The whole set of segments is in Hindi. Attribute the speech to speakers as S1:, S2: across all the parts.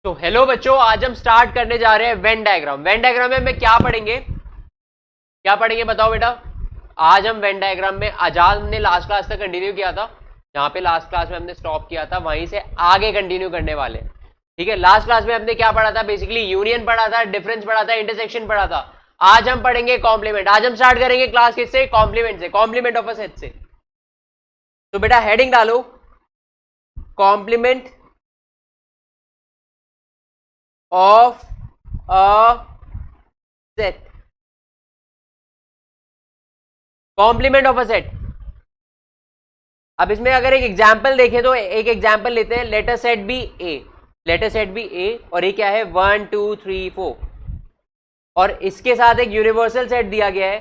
S1: तो हेलो बच्चों, आज हम स्टार्ट करने जा रहे हैं वेन डायग्राम। वेन डायग्राम में हम क्या पढ़ेंगे बताओ बेटा। आज हम वेन डायग्राम में आजाद हमने लास्ट क्लास तक कंटिन्यू किया था, जहां पे लास्ट क्लास में हमने स्टॉप किया था वहीं से आगे कंटिन्यू करने वाले। ठीक है, लास्ट क्लास में हमने क्या पढ़ा था? बेसिकली यूनियन पढ़ा था, डिफरेंस पढ़ा था, इंटरसेक्शन पढ़ा था। आज हम पढ़ेंगे कॉम्प्लीमेंट। आज हम स्टार्ट करेंगे क्लास किससे? कॉम्प्लीमेंट से, कॉम्प्लीमेंट ऑफ अ सेट से। तो बेटा हेडिंग डालो, complement of a set. Complement of a set. अब इसमें अगर एक एग्जांपल देखें तो एक एग्जांपल लेते हैं। लेटर सेट बी ए, लेटर सेट बी ए, और ये क्या है? 1 2 3 4, और इसके साथ एक यूनिवर्सल सेट दिया गया है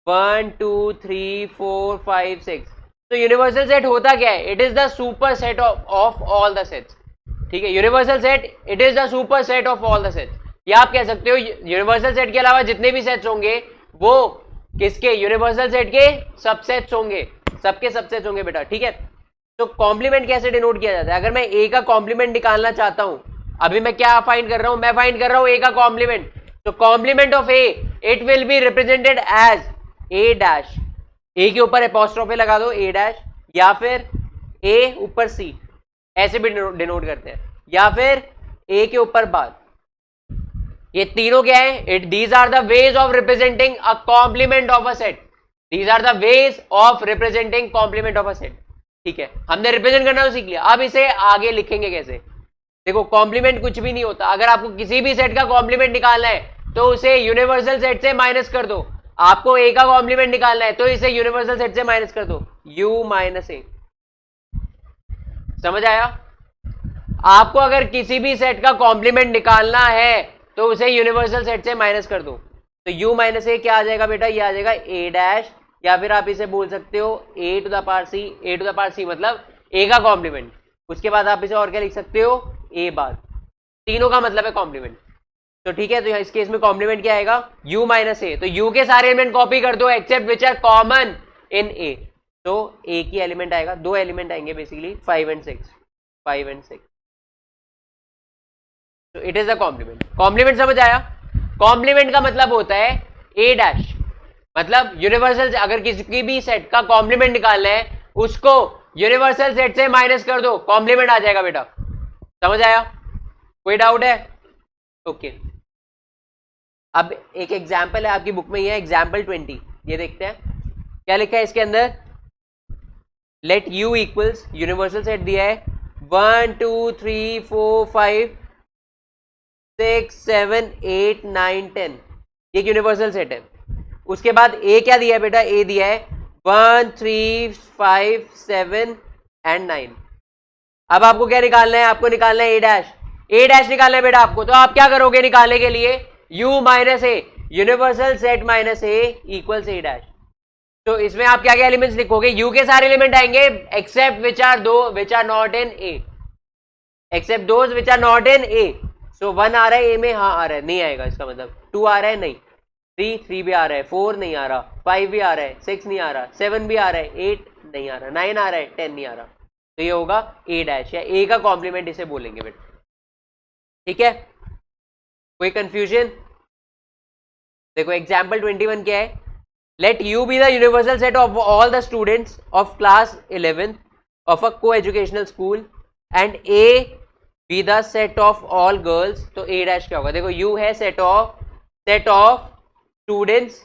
S1: 1 2 3 4 5 6। तो यूनिवर्सल सेट होता क्या है? It is the super set of all the sets. ठीक है, universal set it is the super set of all the sets. या आप कह सकते हो यूनिवर्सल सेट के अलावा जितने भी सेट्स होंगे वो किसके? यूनिवर्सल सेट के सबसेट्स होंगे, सबके सबसेट्स होंगे बेटा। ठीक है, तो कॉम्प्लीमेंट कैसे डिनोट किया जाता है? अगर मैं ए का कॉम्प्लीमेंट निकालना चाहता हूं, अभी मैं क्या फाइंड कर रहा हूं? मैं फाइंड कर रहा हूं ए का कॉम्प्लीमेंट। तो complement of A, it will be represented as A dash. A के ऊपर एपोस्ट्रोफे लगा दो, ए डैश, या फिर ए ऊपर सी, ऐसे भी डिनोट करते हैं, या फिर ए के ऊपर बाद। ये तीनों क्या है? These are the ways of representing a complement of a set. These are the ways of representing complement of a set. ठीक है, हमने रिप्रेजेंट करना तो सीख लिया, अब इसे आगे लिखेंगे कैसे? देखो, कॉम्प्लीमेंट कुछ भी नहीं होता। अगर आपको किसी भी सेट का कॉम्प्लीमेंट निकालना है तो उसे यूनिवर्सल सेट से माइनस कर दो। आपको ए का कॉम्प्लीमेंट निकालना है तो इसे यूनिवर्सल सेट से माइनस कर दो, यू माइनस ए। समझ आया? आपको अगर किसी भी सेट का कॉम्प्लीमेंट निकालना है तो उसे यूनिवर्सल सेट से माइनस कर दो। तो u माइनस ए क्या आ जाएगा बेटा? ये आ जाएगा a डैश, या फिर आप इसे बोल सकते हो a to the power c। a to the power c मतलब a का कॉम्प्लीमेंट। उसके बाद आप इसे और क्या लिख सकते हो? a बार। तीनों का मतलब है कॉम्प्लीमेंट। तो ठीक है, तो इस केस में कॉम्प्लीमेंट क्या आएगा? u minus A. तो u के सारे एलिमेंट कॉपी कर दो except which are common in a। तो a की एलिमेंट आएगा, दो एलिमेंट आएंगे बेसिकली 5 एंड 6, 5 एंड 6। तो it is a complement. Complement समझ आया? कॉम्प्लीमेंट का मतलब होता है ए डैश, मतलब यूनिवर्सल। अगर किसी भी सेट का कॉम्प्लीमेंट निकालना है उसको यूनिवर्सल सेट से माइनस कर दो, कॉम्प्लीमेंट आ जाएगा बेटा। समझ आया? कोई डाउट है? ओके, अब एक एग्जाम्पल है आपकी बुक में, ये एग्जाम्पल 20। ये देखते हैं क्या लिखा है इसके अंदर। Let you equals, universal set दिया है 1 2 3 4 5 6 7 8 9 10, एक यूनिवर्सल सेट है। उसके बाद ए क्या दिया है बेटा? ए दिया है 1 3 5 7 एंड 9। अब आपको क्या निकालना है? आपको निकालना है ए डैश। ए डैश निकालना है बेटा आपको। तो आप क्या करोगे निकालने के लिए? You minus A, universal set minus A equals A dash. तो इसमें आप क्या क्या एलिमेंट्स लिखोगे? यू के सारे एलिमेंट आएंगे except which are not in A, except those which are not in A. So 1 आ रहा है ए में? हाँ आ रहा है। नहीं आएगा इसका मतलब। 2 आ रहा है? नहीं। 3 भी आ रहा है, 4 नहीं आ रहा, 5 भी आ रहा है, 6 नहीं आ रहा, 7 भी आ रहा है, 8 नहीं आ रहा, 9 आ रहा है, 10 नहीं आ रहा। तो ये होगा ए डैश, या ए का कॉम्प्लीमेंट इसे बोलेंगे बेटा। ठीक है, कोई कंफ्यूजन? देखो एग्जाम्पल 21 क्या है। Let U be the universal set of all the students of class 11 of a coeducational school and A be the set of all girls. तो ए डैश क्या होगा? देखो यू है set of students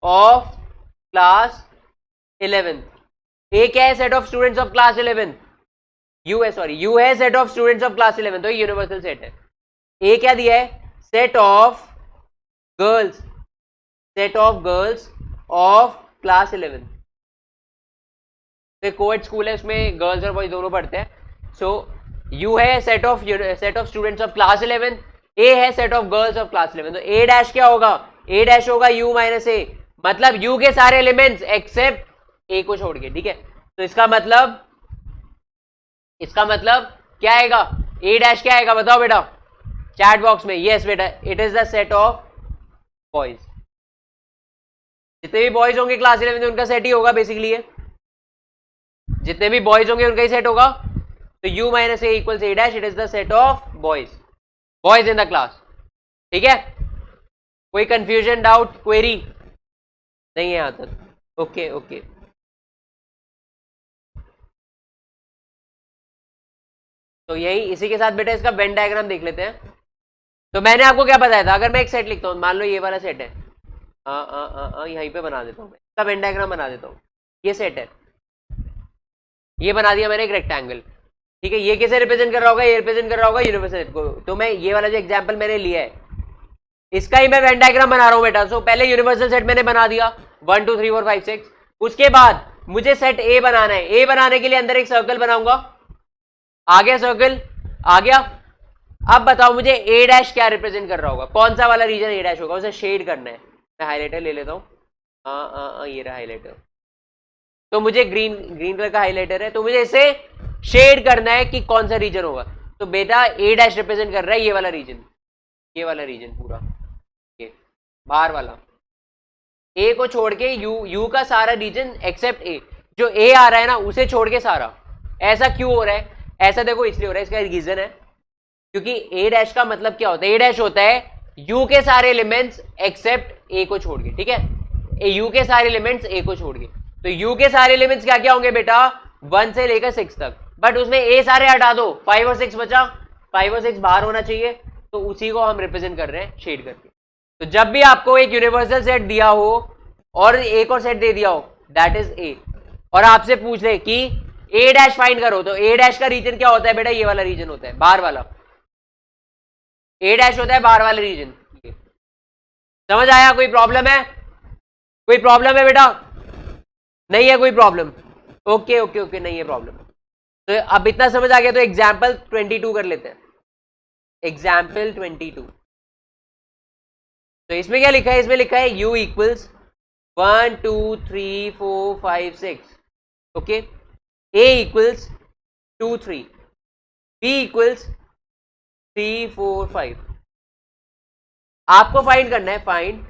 S1: of class 11। A क्या है? Set of students of class 11। U है, सॉरी, यू है set of students of class 11, तो ये यूनिवर्सल सेट है। ए क्या दिया है? Set of girls, set of girls of class 11। Coed school है, उसमें गर्ल्स और बॉयज दोनों पढ़ते हैं। सो यू है set of students of class 11, ए है set of girls of class 11। तो ए डैश क्या होगा? ए डैश होगा यू माइनस ए, मतलब यू के सारे एलिमेंट्स एक्सेप्ट ए को छोड़ के। ठीक है, तो इसका मतलब क्या आएगा? ए डैश क्या आएगा बताओ बेटा चैट बॉक्स में। यस बेटा, it is the set of boys. जितने भी बॉयज होंगे क्लास 11 में उनका सेट ही होगा बेसिकली। ये जितने भी बॉयज होंगे उनका ही सेट होगा। तो u minus A equals A dash, it is the set of boys in the class. ठीक है, कोई कंफ्यूजन, डाउट, क्वेरी नहीं है यहां तक? ओके ओके, तो यही इसी के साथ बेटा इसका वेन डायग्राम देख लेते हैं। तो मैंने आपको क्या बताया था, अगर मैं एक सेट लिखता हूँ, मान लो ये वाला सेट है, यहीं पे बना देता हूँ मैं इसका वेन डायग्राम बना देता हूँ। ये सेट है, ये बना दिया मैंने एक रेक्टेंगल, ठीक है। ये कैसे रिप्रेजेंट कर रहा होगा, ये रिप्रेजेंट कर रहा होगा यूनिवर्सल सेट को। तो मैं ये वाला जो एग्जांपल मैंने लिया है इसका ही मैं वेन डायग्राम बना रहा हूँ बेटा। सो पहले यूनिवर्सल सेट मैंने बना दिया 1 2 3 4 5 6, उसके बाद मुझे सेट ए बनाना है। ए बनाने के लिए अंदर एक सर्कल बनाऊंगा, आ गया सर्कल, आ गया। अब बताओ मुझे ए डैश क्या रिप्रेजेंट कर रहा होगा, कौन सा वाला रीजन ए डैश होगा, उसे शेड करना है। मैं हाईलाइटर ले लेता हूँ, ये रहा हाईलाइटर। तो मुझे ग्रीन कलर का हाईलाइटर है, तो मुझे इसे शेड करना है कि कौन सा रीजन होगा। तो बेटा ए डैश रिप्रेजेंट कर रहा है ये वाला रीजन, ये वाला रीजन पूरा, ये बाहर वाला। ए को छोड़ के यू का सारा रीजन एक्सेप्ट ए, जो ए आ रहा है ना उसे छोड़ के सारा। ऐसा क्यों हो रहा है? ऐसा देखो इसलिए हो रहा है, इसका रीजन है क्योंकि ए डैश का मतलब क्या होता है, ए डैश होता है यू के सारे एलिमेंट्स एक्सेप्ट ए को छोड़ के, ठीक है। यू के सारे एलिमेंट्स ए को छोड़ के, तो यू के सारे एलिमेंट्स क्या क्या होंगे बेटा, 1 से लेकर 6 तक। बट उसमें ए सारे हटा दो, 5 और 6 बचा, 5 और 6 बाहर होना चाहिए, तो उसी को हम रिप्रेजेंट कर रहे हैं शेड करके। तो जब भी आपको एक यूनिवर्सल सेट दिया हो और एक और सेट दे दिया हो, दैट इज ए, और आपसे पूछ ले कि ए डैश फाइंड करो, तो ए डैश का रीजन क्या होता है बेटा, ये वाला रीजन होता है, बाहर वाला। ए डैश होता है बाहर वाला रीजन। समझ आया? कोई प्रॉब्लम है? कोई प्रॉब्लम है बेटा? नहीं है कोई प्रॉब्लम? ओके ओके ओके, नहीं है प्रॉब्लम। तो अब इतना समझ आ गया, तो एग्जाम्पल 22 कर लेते हैं। एग्जाम्पल 22, तो इसमें क्या लिखा है, इसमें लिखा है u equals 1 2 3 4 5 6, okay. a equals 2 3, b equals 3 4 5। आपको फाइंड करना है, find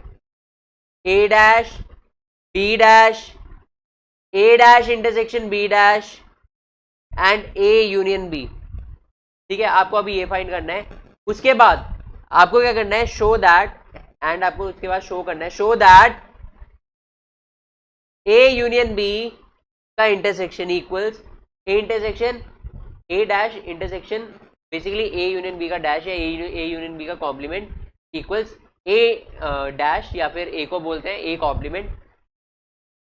S1: a dash b dash, a dash intersection b dash and a union b, ठीक है। आपको अभी ये फाइंड करना है। उसके बाद आपको क्या करना है, शो दैट, एंड आपको उसके बाद शो करना है, show that a union b का intersection equals a intersection a dash intersection, basically a union b का डैश है, a यूनियन b का कॉम्प्लीमेंट इक्वल्स a डैश, या फिर a को बोलते हैं a complement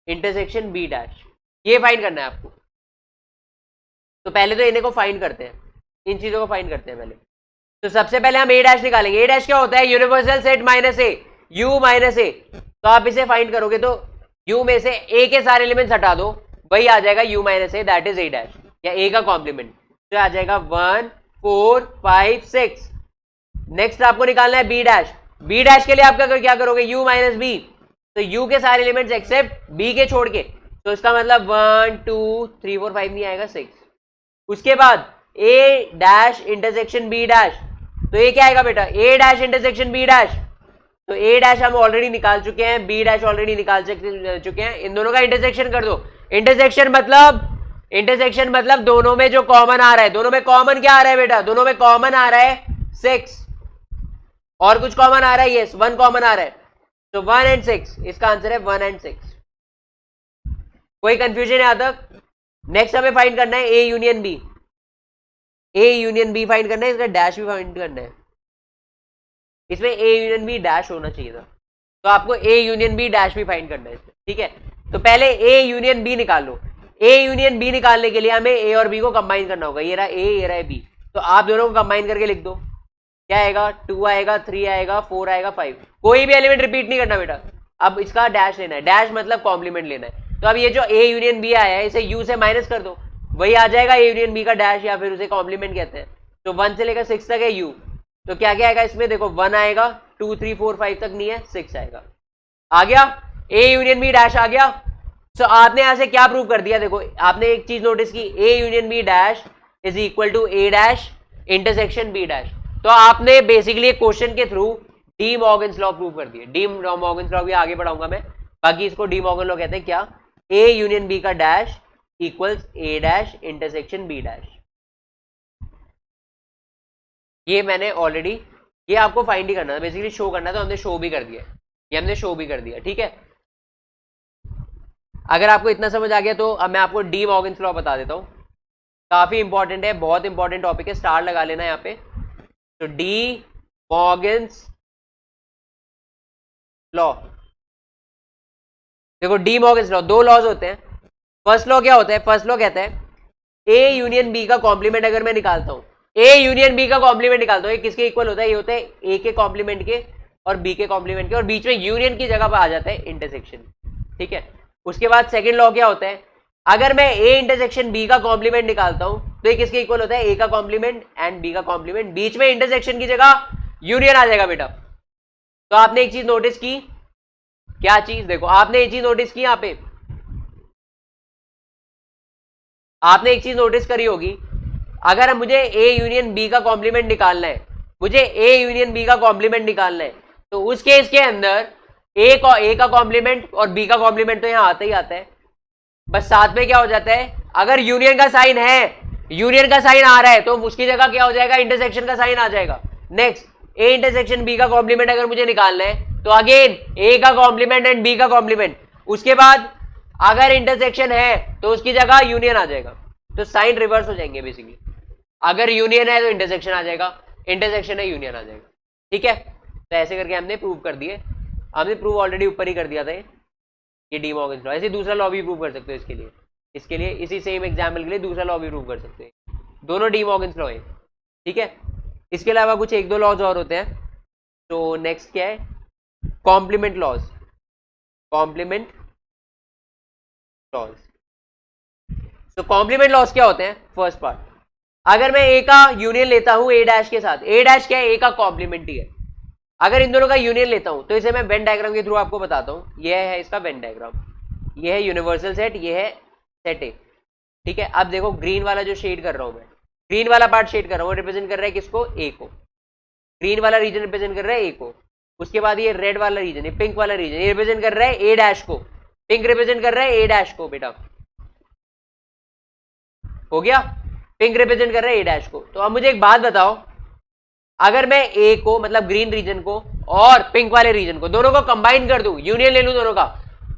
S1: intersection b dash. ये फाइंड करना है आपको। तो पहले तो इन्हें को फाइंड करते हैं, इन चीजों को फाइंड करते हैं पहले। तो सबसे पहले हम ए डैश निकालेंगे। ए डैश क्या होता है, universal set minus A, U minus A. तो आप इसे फाइंड करोगे तो यू में से ए के सारे एलिमेंट्स हटा दो, वही आ जाएगा you minus A, that is A dash, या ए का कॉम्प्लीमेंट। तो आ जाएगा 1 4 5 6। नेक्स्ट आपको निकालना है बी डैश। बी डैश के लिए आप क्या करोगे, यू माइनस बी, तो यू के सारे एलिमेंट्स एक्सेप्ट बी के छोड़ के, तो इसका मतलब 1 2 3 4 5 नहीं आएगा, 6। उसके बाद ए डैश इंटरसेक्शन बी डैश, तो ये क्या आएगा बेटा, ए डैश इंटरसेक्शन बी डैश। तो ए डैश हम ऑलरेडी निकाल चुके हैं, बी डैश ऑलरेडी निकाल चुके हैं, इन दोनों का इंटरसेक्शन कर दो। इंटरसेक्शन मतलब दोनों में जो कॉमन आ रहा है, दोनों में कॉमन क्या आ रहा है बेटा, दोनों में कॉमन आ रहा है 6, और कुछ कॉमन आ रहा है, यस 1 कॉमन आ रहा है, तो 1 एंड 6, इसका आंसर है 1 एंड 6। कोई कंफ्यूजन है यहां तक? नेक्स्ट हमें फाइंड करना है A union B, A union B find करना है, इसका डैश भी फाइंड करना है। इसमें ए यूनियन बी डैश होना चाहिए था, तो आपको ए यूनियन बी डैश भी फाइंड करना है इसमें, ठीक है। तो पहले ए यूनियन बी निकाल लो। ए यूनियन बी निकालने के लिए हमें ए और बी को कंबाइन करना होगा, ये रहा ए, ये रहा बी, तो आप दोनों को कंबाइन करके लिख दो। क्या आएगा, 2 आएगा, 3 आएगा, 4 आएगा, 5। कोई भी एलिमेंट रिपीट नहीं करना बेटा, अब इसका डैश लेना है, डैश मतलब कॉम्प्लीमेंट लेना है। तो अब ये जो ए यूनियन बी आया है, इसे यू से माइनस कर दो, वही आ जाएगा ए यूनियन बी का डैश, या फिर उसे कॉम्प्लीमेंट कहते हैं। तो 1 से लेकर 6 तक है यू, तो क्या क्या आएगा इसमें, देखो 1 आएगा, 2 3 4 5 तक नहीं है, 6 आएगा। आ गया ए यूनियन बी डैश आ गया। सो आपने यहां से क्या प्रूव कर दिया, देखो आपने एक चीज नोटिस की, A union B dash is equal to A dash intersection B dash. तो आपने बेसिकली क्वेश्चन के through De Morgan's law prove कर दिया। डी मॉर्गन्स लॉ भी आगे पढ़ाऊंगा मैं, बाकी इसको डी मॉर्गन लॉ कहते हैं क्या, ए यूनियन बी का dash equals A dash intersection B dash. ये मैंने ऑलरेडी, ये आपको फाइंड ही करना था, बेसिकली शो करना था, हमने शो भी कर दिया, ये हमने शो भी कर दिया, ठीक है। अगर आपको इतना समझ आ गया तो अब मैं आपको डी मॉर्गन्स लॉ बता देता हूं, काफी इंपॉर्टेंट है, बहुत इंपॉर्टेंट टॉपिक है, स्टार लगा लेना यहाँ पे। तो डी मॉर्गन्स लॉ, देखो डी मॉर्गन्स लॉ, दो लॉज होते हैं। फर्स्ट लॉ क्या होता है, फर्स्ट लॉ कहता है ए यूनियन बी का कॉम्प्लीमेंट अगर मैं निकालता हूं, ए यूनियन बी का कॉम्प्लीमेंट निकालता हूं, ये किसके इक्वल होता है, ये होता है ए के कॉम्प्लीमेंट के और बी के कॉम्प्लीमेंट के, और बीच में यूनियन की जगह पर आ जाता है इंटरसेक्शन, ठीक है। उसके बाद सेकंड लॉ क्या होता है, अगर मैं ए इंटरसेक्शन बी का कॉम्प्लीमेंट निकालता हूं तो ये किसके इक्वल होता है, ए का कॉम्प्लीमेंट एंड बी का कॉम्प्लीमेंट, बीच में इंटरसेक्शन की जगह यूनियन आ जाएगा बेटा। तो आपने एक चीज नोटिस की, क्या चीज, देखो आपने एक चीज नोटिस की, यहां पे आपने एक चीज नोटिस करी होगी, अगर मुझे ए यूनियन बी का कॉम्प्लीमेंट निकालना है, मुझे ए यूनियन बी का कॉम्प्लीमेंट निकालना है, तो उस केस के अंदर ए का कॉम्प्लीमेंट और बी का कॉम्प्लीमेंट तो यहां आता ही आता है, बस साथ में क्या हो जाता है, अगर यूनियन का साइन है, यूनियन का साइन आ रहा है तो उसकी जगह क्या हो जाएगा, इंटरसेक्शन का साइन आ जाएगा। नेक्स्ट, ए इंटरसेक्शन बी का कॉम्प्लीमेंट अगर मुझे निकालना है तो अगेन ए का कॉम्प्लीमेंट एंड बी का कॉम्प्लीमेंट, उसके बाद अगर इंटरसेक्शन है तो उसकी जगह यूनियन आ जाएगा, तो साइन रिवर्स हो जाएंगे बेसिकली, अगर यूनियन है तो इंटरसेक्शन आ जाएगा, इंटरसेक्शन है यूनियन आ जाएगा, ठीक है। तो ऐसे करके हमने प्रूव कर दिए, हमने प्रूव ऑलरेडी ऊपर ही कर दिया था ये डी मॉर्गन्स लॉ। ऐसे दूसरा लॉ भी प्रूव कर सकते हो, इसके लिए इसी सेम एग्जाम्पल के लिए दूसरा लॉ भी प्रूव कर सकते हैं, दोनों डी मॉर्गन्स लॉ है, ठीक है। इसके अलावा कुछ एक दो लॉज और होते हैं। तो नेक्स्ट क्या है, कॉम्प्लीमेंट लॉज, कॉम्प्लीमेंट लॉज। तो कॉम्प्लीमेंट लॉज क्या होते हैं, फर्स्ट पार्ट, अगर मैं ए का यूनियन लेता हूं ए डैश के साथ, ए डैश क्या है, ए का कॉम्प्लीमेंट ही है, अगर इन दोनों का यूनियन लेता हूं तो इसे मैं वेन डायग्राम के थ्रू आपको बताता हूं, यह है इसका वेन डायग्राम, यह है यूनिवर्सल सेट, यह है सेट ए, ठीक है। अब देखो ग्रीन वाला जो शेड कर रहा हूं मैं, ग्रीन वाला पार्ट शेड कर रहा हूं, रिप्रेजेंट कर रहा है किसको, ए को, ग्रीन वाला रीजन रिप्रेजेंट कर रहा है ए को। उसके बाद ये रेड वाला रीजन, ये पिंक वाला रीजन, ये रिप्रेजेंट कर रहा है ए डैश को, पिंक रिप्रेजेंट कर रहा है ए डैश को, बेटा हो गया, पिंक रिप्रेजेंट कर रहा है ए डैश को। तो अब मुझे एक बात बताओ, अगर मैं ए को मतलब ग्रीन रीजन को और पिंक वाले रीजन को दोनों को कंबाइन कर दूं, यूनियन ले लूं दोनों का,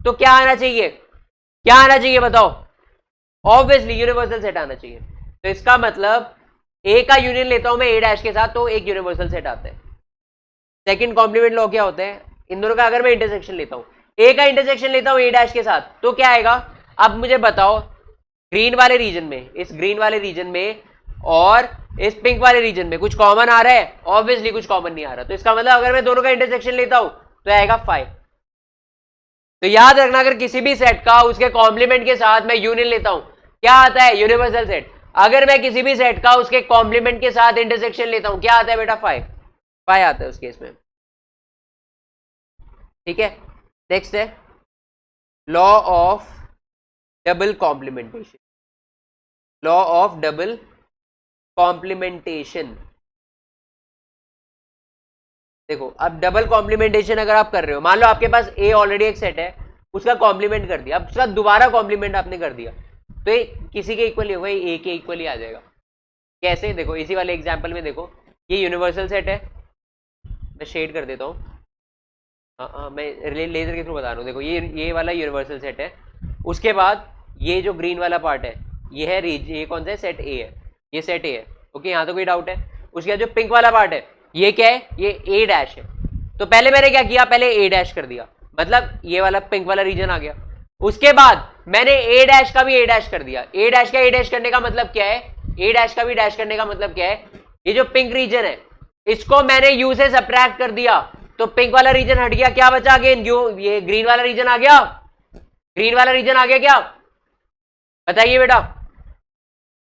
S1: तो क्या आना चाहिए, क्या आना चाहिए बताओ, ऑब्वियसली यूनिवर्सल सेट आना चाहिए। तो इसका मतलब ए का यूनियन लेता हूं मैं ए डैश के साथ तो एक यूनिवर्सल सेट आता है। सेकंड कॉम्प्लीमेंट लॉ क्या होता है, इन दोनों का अगर मैं इंटरसेक्शन लेता हूं, ए का इंटरसेक्शन लेता हूं ए डैश के साथ तो क्या आएगा। अब मुझे बताओ, ग्रीन वाले रीजन में, इस ग्रीन वाले रीजन में और इस पिंक वाले रीजन में कुछ कॉमन आ रहा है, ऑब्वियसली कुछ कॉमन नहीं आ रहा, तो इसका मतलब अगर मैं दोनों का इंटरसेक्शन लेता हूं तो आएगा 5। तो याद रखना, अगर किसी भी सेट का उसके कॉम्प्लीमेंट के साथ मैं यूनियन लेता हूं, क्या आता है, यूनिवर्सल सेट। अगर मैं किसी भी सेट का उसके कॉम्प्लीमेंट के साथ इंटरसेक्शन लेता हूं, क्या आता है बेटा, 5 आता है उस केस में, ठीक है। नेक्स्ट है law of double complementation, law of double complementation. देखो अब डबल कॉम्प्लीमेंटेशन अगर आप कर रहे हो, मान लो आपके पास ए ऑलरेडी एक सेट है, उसका कॉम्प्लीमेंट कर दिया, अब उसका दोबारा कॉम्प्लीमेंट आपने कर दिया, तो ये किसी के इक्वल ही होगा, ए के इक्वल ही आ जाएगा। कैसे, देखो इसी वाले एग्जांपल में देखो, ये यूनिवर्सल सेट है, मैं शेड कर देता हूँ, हाँ मैं लेजर के थ्रू बता रहा हूँ। देखो ये वाला यूनिवर्सल सेट है, उसके बाद ये जो ग्रीन वाला पार्ट है ये है ये कौन सा है, सेट ए है, ये सेट ए है, ओके, यहाँ तो कोई डाउट है। उसके बाद जो पिंक वाला पार्ट है ये क्या है, ये ए डैश है। तो पहले मैंने क्या किया, पहले ए डैश कर दिया, मतलब ये वाला पिंक वाला रीजन आ गया। उसके बाद मैंने ए डैश का भी ए डैश कर दिया। ए डैश का ए डैश करने का मतलब क्या है, ए डैश का भी डैश करने का मतलब क्या है, ये जो पिंक रीजन है इसको मैंने यू से सबट्रैक्ट कर दिया, तो पिंक वाला रीजन हट गया, क्या बचा अगेन, ये ग्रीन वाला रीजन आ गया, ग्रीन वाला रीजन आ गया, क्या बताइए बेटा,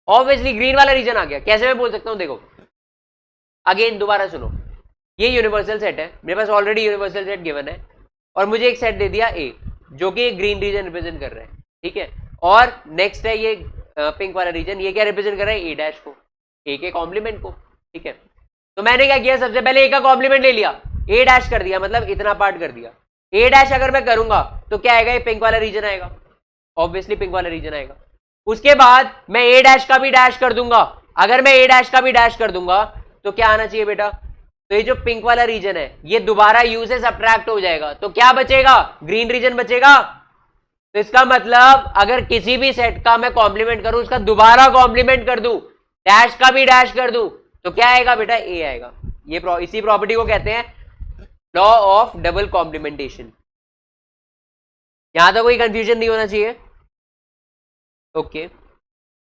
S1: ऑब्वियसली ग्रीन वाला रीजन आ गया। कैसे मैं बोल सकता हूं, देखो अगेन दोबारा सुनो, ये यूनिवर्सल सेट है, मेरे पास ऑलरेडी यूनिवर्सल सेट गिवन है, और मुझे एक सेट दे दिया ए जो कि ग्रीन रीजन रिप्रेजेंट कर रहा है, ठीक है। और नेक्स्ट है ये पिंक वाला रीजन, ये क्या रिप्रेजेंट कर रहा है, ए डैश को, ए के कॉम्प्लीमेंट को, ठीक है। तो मैंने क्या किया, सबसे पहले ए का कॉम्प्लीमेंट ले लिया, ए डैश कर दिया, मतलब इतना पार्ट कर दिया। ए डैश अगर मैं करूंगा तो क्या आएगा, ये पिंक वाला रीजन आएगा, ऑब्वियसली पिंक वाला रीजन आएगा। उसके बाद मैं ए डैश का भी डैश कर दूंगा, अगर मैं ए डैश का भी डैश कर दूंगा तो क्या आना चाहिए बेटा, तो ये जो पिंक वाला रीजन है ये दोबारा यू से सब्ट्रैक्ट हो जाएगा, तो क्या बचेगा, ग्रीन रीजन बचेगा। तो इसका मतलब अगर किसी भी सेट का मैं कॉम्प्लीमेंट करूं, उसका दोबारा कॉम्प्लीमेंट कर दूं, डैश का भी डैश कर दूं, तो क्या आएगा बेटा, ए आएगा। ये इसी प्रॉपर्टी को कहते हैं लॉ ऑफ डबल कॉम्प्लीमेंटेशन। यहां तक कोई कंफ्यूजन नहीं होना चाहिए। ओके,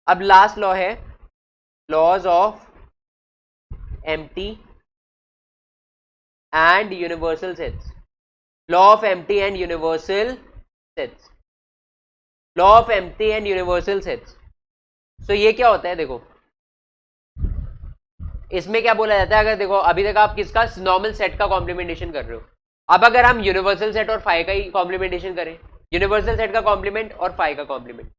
S1: अब लास्ट लॉ है laws of empty and universal sets. Law of empty and universal sets, law of empty and universal sets. So ये क्या होता है, देखो इसमें क्या बोला जाता है, अगर देखो अभी तक आप किसका नॉर्मल सेट का कॉम्प्लीमेंटेशन कर रहे हो, अब अगर हम यूनिवर्सल सेट और फाई का ही कॉम्प्लीमेंटेशन करें, यूनिवर्सल सेट का कॉम्प्लीमेंट और फाई का कॉम्प्लीमेंट,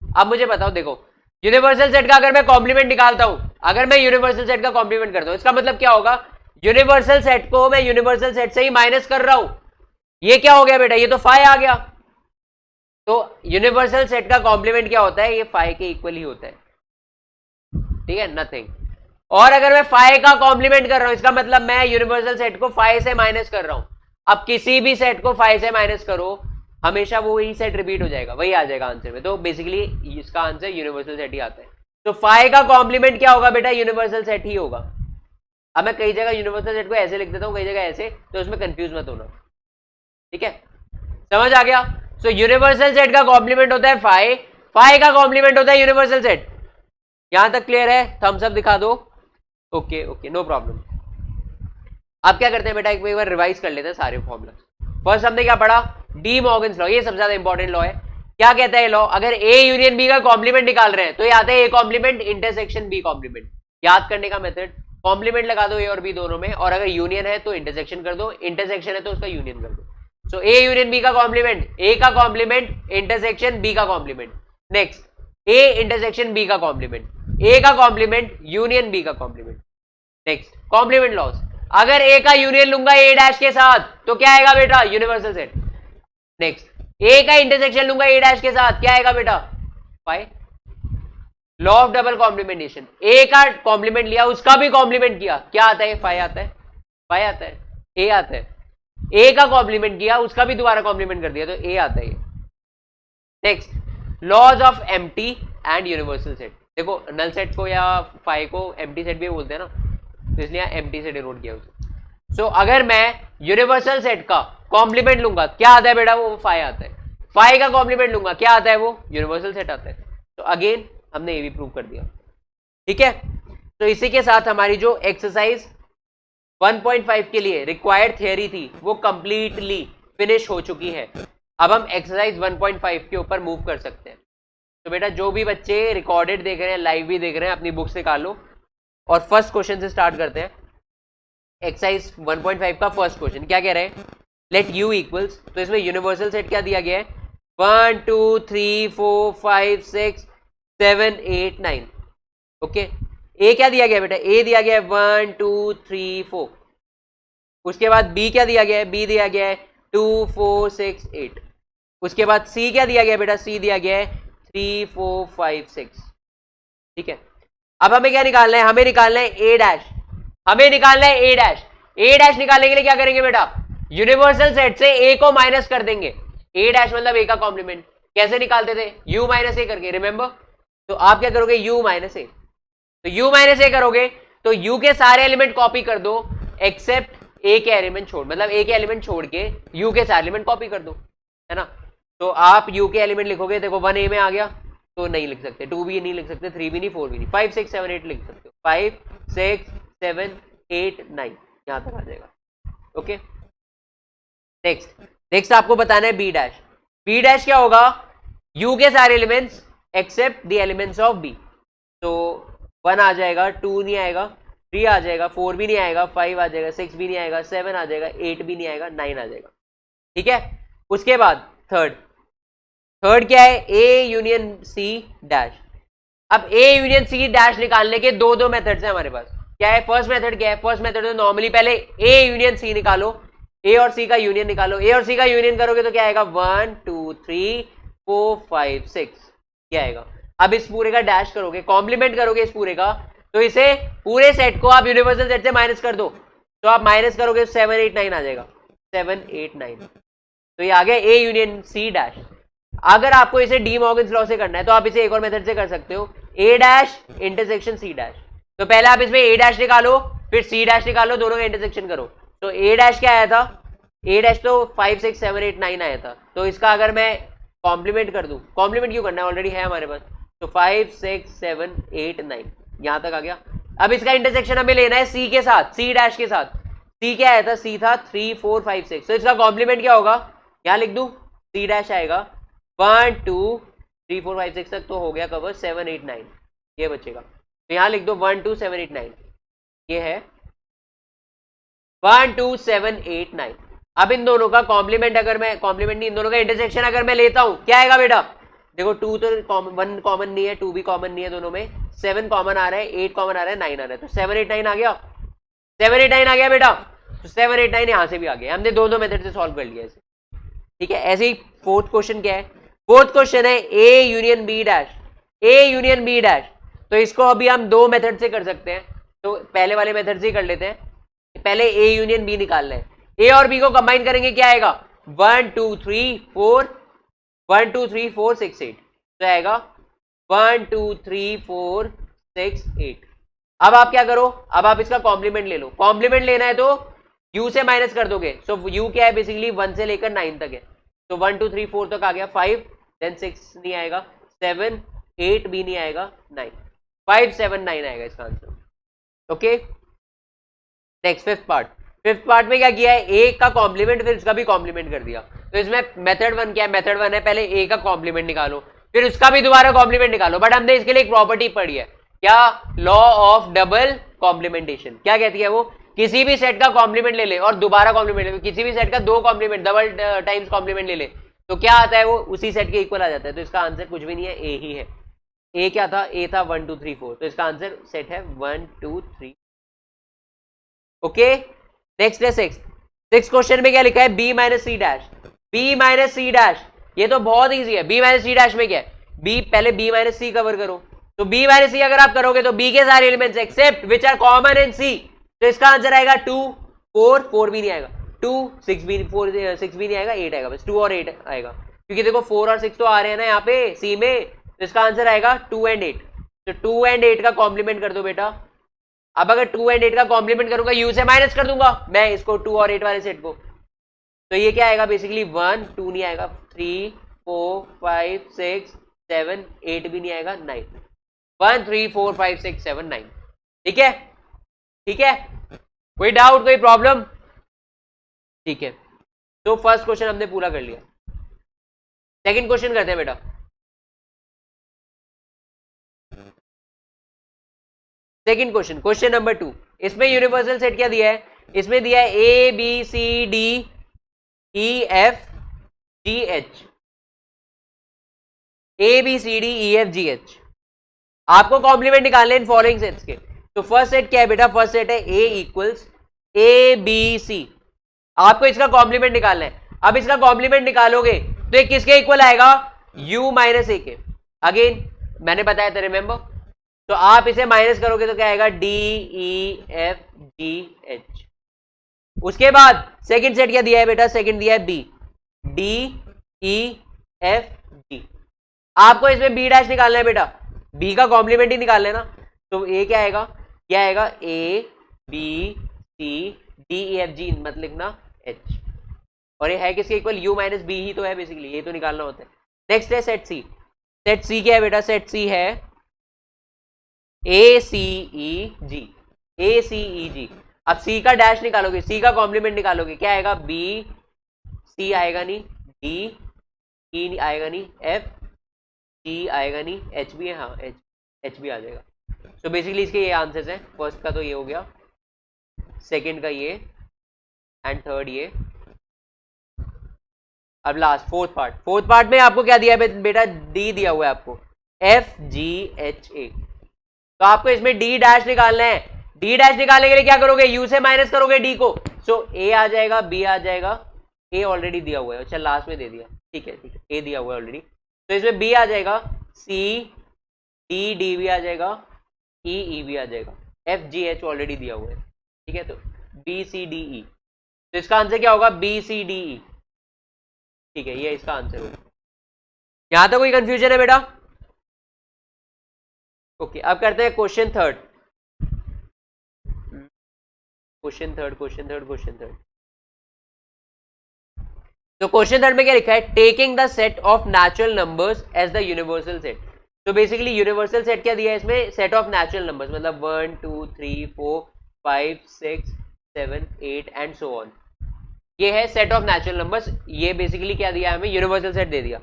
S1: अब मुझे बताओ, देखो यूनिवर्सल सेट का अगर मैं कॉम्प्लीमेंट निकालता हूं, अगर मैं यूनिवर्सल सेट का कॉम्प्लीमेंट करता हूं, इसका मतलब क्या होगा, यूनिवर्सल सेट को मैं यूनिवर्सल सेट से ही माइनस कर रहा हूं, ये क्या हो गया बेटा, ये तो फाई आ गया। तो यूनिवर्सल सेट का कॉम्प्लीमेंट क्या होता है, ये फाई के इक्वल ही होता है, ठीक है, नथिंग। और अगर मैं फाई का कॉम्प्लीमेंट कर रहा हूं, इसका मतलब मैं यूनिवर्सल सेट को फाई से माइनस कर रहा हूं। अब किसी भी सेट को फाई से माइनस करो, हमेशा वो वही सेट रिपीट हो जाएगा, वही आ जाएगा आंसर में। तो बेसिकली इसका आंसर यूनिवर्सल सेट ही आता है। तो फाई का कॉम्प्लीमेंट क्या होगा बेटा, यूनिवर्सल सेट ही होगा। अब मैं कई जगह यूनिवर्सल सेट को ऐसे लिख देता हूं, कई जगह ऐसे, तो उसमें कंफ्यूज मत होना, ठीक है, समझ आ गया। सो यूनिवर्सल सेट का कॉम्प्लीमेंट होता है फाई, फाई का कॉम्प्लीमेंट होता है यूनिवर्सल सेट। यहां तक क्लियर है, थम्स अप दिखा दो। Okay okay, no problem. अब क्या करते हैं बेटा, एक बार रिवाइज कर लेते हैं सारे फॉर्मूला। फर्स्ट हमने क्या पढ़ा, डी मॉर्गन्स लॉ, ये सबसे ज्यादा इंपॉर्टेंट लॉ है। क्या कहता है लॉ, अगर ए यूनियन बी का कॉम्प्लीमेंट निकाल रहे हैं तो ये आता है A complement intersection B complement. याद करने का मेथड, कॉम्प्लीमेंट लगा दो ए और बी दोनों में, और अगर यूनियन है तो इंटरसेक्शन कर दो, इंटरसेक्शन है तो उसका यूनियन कर दो। सो ए यूनियन बी का कॉम्प्लीमेंट, ए का कॉम्प्लीमेंट इंटरसेक्शन बी का complement. Next A intersection B का कॉम्प्लीमेंट, ए का कॉम्प्लीमेंट यूनियन बी का कॉम्प्लीमेंट। नेक्स्ट कॉम्प्लीमेंट लॉस, अगर ए का यूनियन लूंगा ए डैश के साथ तो क्या आएगा बेटा, यूनिवर्सल सेट। नेक्स्ट ए का इंटरसेक्शन लूंगा ए डैश के साथ, क्या आएगा बेटा, phi. Law of double complementation, A का कॉम्प्लीमेंट लिया, उसका भी कॉम्प्लीमेंट किया, क्या आता है, फाई आता है, फाई आता है, ए आता है। ए का कॉम्प्लीमेंट किया, उसका भी दोबारा कॉम्प्लीमेंट कर दिया, तो ए आता है। Next laws of empty and universal set, देखो नल सेट को या फाई को एम्प्टी सेट भी बोलते हैं ना, तो इसलिए एम्प्टी सेट डिनोट किया उसे। सो अगर मैं यूनिवर्सल सेट का कॉम्प्लीमेंट लूंगा, क्या आता है बेटा, वो फाई आता है। फाई का कॉम्प्लीमेंट लूंगा, क्या आता है, वो यूनिवर्सल सेट आता है। तो अगेन हमने ये भी प्रूव कर दिया, ठीक है। तो इसी के साथ हमारी जो एक्सरसाइज 1.5 के लिए रिक्वायर्ड थियरी थी वो कंप्लीटली फिनिश हो चुकी है। अब हम एक्सरसाइज 1.5 के ऊपर मूव कर सकते हैं। तो बेटा जो भी बच्चे रिकॉर्डेड देख रहे हैं, लाइव भी देख रहे हैं, अपनी बुक्स निकालो और फर्स्ट क्वेश्चन से स्टार्ट करते हैं। एक्सरसाइज 1.5 का फर्स्ट क्वेश्चन क्या कह रहे हैं, लेट यू इक्वल्स, तो इसमें यूनिवर्सल सेट क्या दिया गया है, 1 2 3 4 5 6 7 8 9। ओके, ए क्या दिया गया बेटा, ए दिया गया है 1 2 3 4। उसके बाद बी क्या दिया गया है, बी दिया गया है 2 4 6 8। उसके बाद सी क्या दिया गया बेटा, सी दिया गया है 3 4 5 6। ठीक है, अब हमें क्या निकालना है, हमें निकालना है ए डैश, हमें निकालना है ए डैश। ए डैश निकालने के लिए क्या करेंगे बेटा, यूनिवर्सल सेट से ए को माइनस कर देंगे। ए डैश मतलब ए का कॉम्प्लीमेंट, कैसे निकालते थे, यू माइनस ए करके, रिमेंबर। तो आप क्या करोगे, यू माइनस ए, तो यू माइनस ए करोगे तो यू के सारे एलिमेंट कॉपी कर दो एक्सेप्ट ए के एलिमेंट छोड़, मतलब ए के एलिमेंट छोड़ के यू के सारे एलिमेंट कॉपी कर दो, है ना। तो आप यू के एलिमेंट लिखोगे, देखो 1 ए में आ गया तो नहीं लिख सकते, 2 भी नहीं लिख सकते, 3 भी नहीं, 4 भी नहीं, 5 6 7 8 लिख सकते हो, 5 6 7 8 9 यहां तक आ जाएगा। ओके, नेक्स्ट आपको बताना है बी डैश। बी डैश क्या होगा, यू के सारे elements except the elements of B. तो 1 आ जाएगा, 2 नहीं आएगा, 3 आ जाएगा, 4 भी नहीं आएगा, 5 आ जाएगा, 6 भी नहीं आएगा, 7 आ जाएगा, 8 भी नहीं आएगा, 9 आ जाएगा। ठीक है, उसके बाद थर्ड क्या है, ए यूनियन सी डैश। अब ए यूनियन सी डैश निकालने के दो मेथड्स हैं हमारे पास। क्या है फर्स्ट मेथड, क्या है फर्स्ट मेथड, तो नॉर्मली पहले ए यूनियन सी निकालो, ए और सी का यूनियन निकालो। ए और सी का यूनियन करोगे तो क्या आएगा, 1 2 3 4 5 6 क्या आएगा। अब इस पूरे का डैश करोगे, कॉम्प्लीमेंट करोगे इस पूरे का, तो इसे पूरे सेट को आप यूनिवर्सल सेट से माइनस कर दो, तो आप माइनस करोगे 7 8 9 आ जाएगा, 7 8 9। तो ये आ गया ए यूनियन सी डैश। अगर आपको इसे डी मॉर्गन्स लॉ से करना है तो आप इसे एक और मेथड से कर सकते हो, ए डैश इंटरसेक्शन सी डैश। तो पहले आप इसमें ए डैश निकालो, फिर सी डैश निकालो, दोनों का इंटरसेक्शन करो। तो ए डैश क्या आया था, ए डैश तो 5 6 7 8 9 आया था, तो इसका अगर मैं कॉम्प्लीमेंट कर दूं, कॉम्प्लीमेंट क्यों करना है, ऑलरेडी है हमारे पास, तो 5 6 7 8 9 यहां तक आ गया। अब इसका इंटरसेक्शन हमें लेना है सी के साथ, सी डैश के साथ। सी क्या आया था, सी था 3 4 5 6, तो इसका कॉम्प्लीमेंट क्या होगा, यहां लिख दूं, सी डैश आएगा 1 2 3 4 5 6 तक तो हो गया कवर, 7 8 9 ये बचेगा, तो यहां लिख दो 1 2 7 8 9, ये है 1 2 7 8 9। अब इन दोनों का कॉम्प्लीमेंट, अगर मैं कॉम्प्लीमेंट नहीं, इन दोनों का इंटरसेक्शन अगर मैं लेता हूं, क्या आएगा बेटा, देखो 2 तो 1 कॉमन नहीं है, 2 भी कॉमन नहीं है, दोनों में 7 कॉमन आ रहा है, 8 कॉमन आ रहा है, 9 आ रहा है, तो 7 8 9 आ गया, 7 8 9 आ गया बेटा, तो 7 8 9 यहां से भी आ गया, हमने दोनों मेथड से सॉल्व कर लिया इसे, ठीक है। ऐसे ही फोर्थ क्वेश्चन क्या है, फोर्थ क्वेश्चन है A union B dash, A union B dash. तो इसको अभी हम दो मेथड से कर सकते हैं, तो पहले वाले मेथड से ही कर लेते हैं। पहले ए यूनियन बी निकालना है, ए और बी को कंबाइन करेंगे, क्या आएगा 1 2 3 4 1 2 3 4 6 8, तो आएगा 1 2 3 4 6 8। अब आप क्या करो, अब आप इसका कॉम्प्लीमेंट ले लो, कॉम्प्लीमेंट लेना है तो u से माइनस कर दोगे, सो u क्या है बेसिकली 1 से लेकर 9 तक है, तो 1 2 3 4 तक आ गया, 5 देन 6 नहीं आएगा, 7 8 भी नहीं आएगा, 9 5 7 9 आएगा इसका answer, okay. Next fifth part में क्या किया है, ए का कॉम्प्लीमेंट फिर उसका भी कॉम्प्लीमेंट कर दिया। तो इसमें मेथड 1 क्या है, मेथड 1 है पहले ए का कॉम्प्लीमेंट निकालो, फिर उसका भी दोबारा कॉम्प्लीमेंट निकालो, बट हमने इसके लिए एक प्रॉपर्टी पढ़ी है, क्या, लॉ ऑफ डबल कॉम्प्लीमेंटेशन। क्या कहती है वो, किसी भी सेट का कॉम्प्लीमेंट ले ले और दोबारा कॉम्प्लीमेंट ले ले, किसी भी सेट का दो कॉम्प्लीमेंट डबल टाइम्स कॉम्प्लीमेंट ले ले, तो क्या आता है वो उसी सेट के इक्वल आ जाता है। तो इसका आंसर कुछ भी नहीं है, ए ही है। ए क्या था, ए था 1 2 3 4, तो इसका आंसर सेट है 1 2 3, ओके। नेक्स्ट है सिक्स क्वेश्चन में क्या लिखा है, B minus C dash, B minus C dash, ये तो बहुत इजी है। बी माइनस सी डैश में क्या है, बी पहले बी माइनस सी कवर करो, तो बी माइनस सी अगर आप करोगे तो बी के सारे elements except which are common in C, तो इसका आंसर आएगा 2 4 4 भी नहीं आएगा, 2 6 भी 4 6 भी नहीं आएगा, 8 आएगा, बस 2 और 8 आएगा, क्योंकि देखो 4 और 6 तो आ रहे हैं ना यहाँ पे सी में, तो इसका आंसर आएगा 2 एंड 8। तो 2 एंड 8 का कॉम्प्लीमेंट कर दो बेटा। अब अगर 2 एंड 8 का कॉम्प्लीमेंट करूंगा, यू से माइनस कर दूंगा मैं इसको 2 और 8 वाले सेट को, तो ये क्या आएगा बेसिकली 1 2 नहीं आएगा, 3 4 5 6 7 8 भी नहीं आएगा, 9 1 3 4 5 6 7 9, ठीक है, ठीक है। कोई डाउट, कोई प्रॉब्लम, ठीक है। तो फर्स्ट क्वेश्चन हमने पूरा कर लिया, सेकंड क्वेश्चन करते हैं बेटा। सेकंड क्वेश्चन, क्वेश्चन नंबर 2, इसमें यूनिवर्सल सेट क्या दिया है, इसमें दिया है A B C D E F G H, A B C D E F G H. आपको कॉम्प्लीमेंट निकालने इन फॉलोइंग सेट्स के। तो फर्स्ट सेट क्या है बेटा, फर्स्ट सेट है ए इक्वल्स ए बी सी, आपको इसका कॉम्प्लीमेंट निकालना है। अब इसका कॉम्प्लीमेंट निकालोगे तो ये किसके इक्वल आएगा, u माइनस ए के, अगेन मैंने बताया था रिमेंबर, तो आप इसे माइनस करोगे तो क्या आएगा, D E F G H. उसके बाद सेकंड सेट क्या दिया है बेटा, सेकंड दिया है B, D E F G. आपको इसमें बी डैश निकालना है बेटा, बी का कॉम्प्लीमेंट ही निकाल लेना, तो ए क्या आएगा, क्या आएगा, A B C D E F G मत लिखना एच, और ये है किसके इक्वल, यू माइनस बी ही तो है बेसिकली, ये तो निकालना होता है। नेक्स्ट है सेट सी, सेट सी क्या है बेटा, सेट सी है ए सी ई जी, ए सी ई जी। अब सी का डैश निकालोगे, सी का कॉम्प्लीमेंट निकालोगे, क्या आएगा, बी सी आएगा नहीं, डी ई आएगा नहीं, एफ जी आएगा नहीं, एच भी है, हाँ एच भी आ जाएगा। तो बेसिकली इसके ये आंसर्स हैं, फर्स्ट का तो ये हो गया, सेकंड का ये, एंड थर्ड ये। अब लास्ट फोर्थ पार्ट में आपको क्या दिया है बेटा, डी दिया हुआ है आपको, एफ जी एच ए। तो आपको इसमें डी डैश निकालना है, डी डैश निकालने के लिए क्या करोगे, यू से माइनस करोगे डी को, सो ए आ जाएगा, बी आ जाएगा, ए ऑलरेडी दिया हुआ है, अच्छा लास्ट में दे दिया, ठीक है ठीक है, ए दिया हुआ है ऑलरेडी, तो इसमें बी आ जाएगा, सी डी डी भी आ जाएगा, ई भी आ जाएगा, एफ जी एच ऑलरेडी दिया हुआ है, ठीक है। तो बी सी डी ई, तो इसका आंसर क्या होगा, बी सी डी ई, ठीक है, ये इसका आंसर होगा। यहां तक कोई कंफ्यूजन है बेटा? ओके, अब करते हैं क्वेश्चन थर्ड। तो क्वेश्चन थर्ड में क्या लिखा है, taking the set of natural numbers as the universal set. तो बेसिकली यूनिवर्सल सेट क्या दिया है इसमें, सेट ऑफ नेचुरल नंबर्स, मतलब 1 2 3 4 5 6 7 8 एंड सो ऑन, ये है सेट ऑफ नेचुरल नंबर्स। ये बेसिकली क्या दिया है हमें, यूनिवर्सल सेट दे दिया।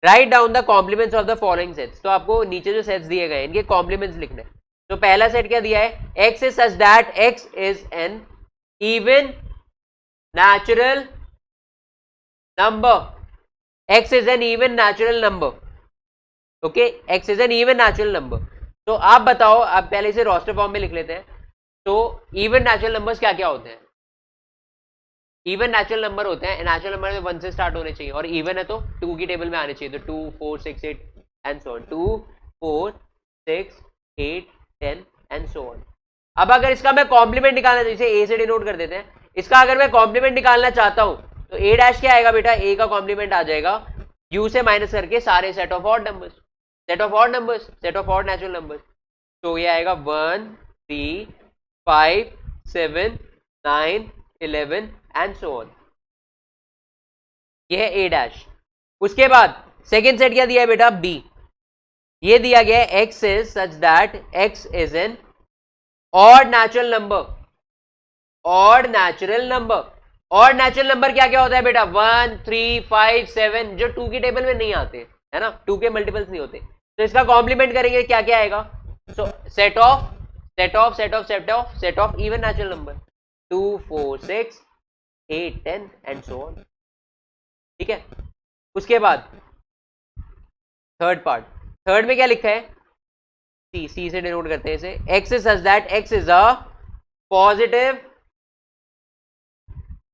S1: Write down the complements of the following sets, तो आपको नीचे जो सेट्स दिए गए इनके कॉम्प्लीमेंट्स लिखने। तो पहला सेट क्या दिया है, x is such that x is an even natural number, x is an even natural number, okay, x is an even natural number। तो आप बताओ, आप पहले इसे रोस्टर फॉर्म में लिख लेते हैं। तो इवन नेचुरल नंबर्स क्या क्या होते हैं, इवन नेचुरल नंबर होते हैं, नेचुरल नंबर में 1 से स्टार्ट होने चाहिए, और इवन है तो 2 की टेबल में आने चाहिए, तो 2 4 6 8 and so on, 2 4 6 8 10 and so on. अब अगर इसका मैं कॉम्प्लीमेंट निकालना, जैसे ए से डिनोट कर देते हैं, इसका अगर मैं कॉम्प्लीमेंट निकालना चाहता हूं तो ए डैश क्या आएगा बेटा, ए का कॉम्प्लीमेंट आ जाएगा यू से माइनस करके सारे set of odd numbers, set of odd numbers, set of odd natural numbers. तो ये आएगा 1 3 5 7 9 11 एंड सो ऑन, ये है ए डैश। उसके बाद सेकेंड सेट क्या दिया है बेटा, बी। ये दिया गया है x is such that x is an odd natural number, odd natural number. और नेचुरल नंबर क्या क्या होता है बेटा, 1 3 5 7, जो 2 की टेबल में नहीं आते है ना, 2 के मल्टीपल्स नहीं होते। तो इसका कॉम्प्लीमेंट करेंगे, क्या क्या आएगा, सो set of set of set of set of set of even natural number, 2 4 6 8 10 and so on, ठीक है। उसके बाद थर्ड पार्ट, थर्ड में क्या लिखा है, सी, सी से डिनोट करते हैं इसे, x is such that x is a positive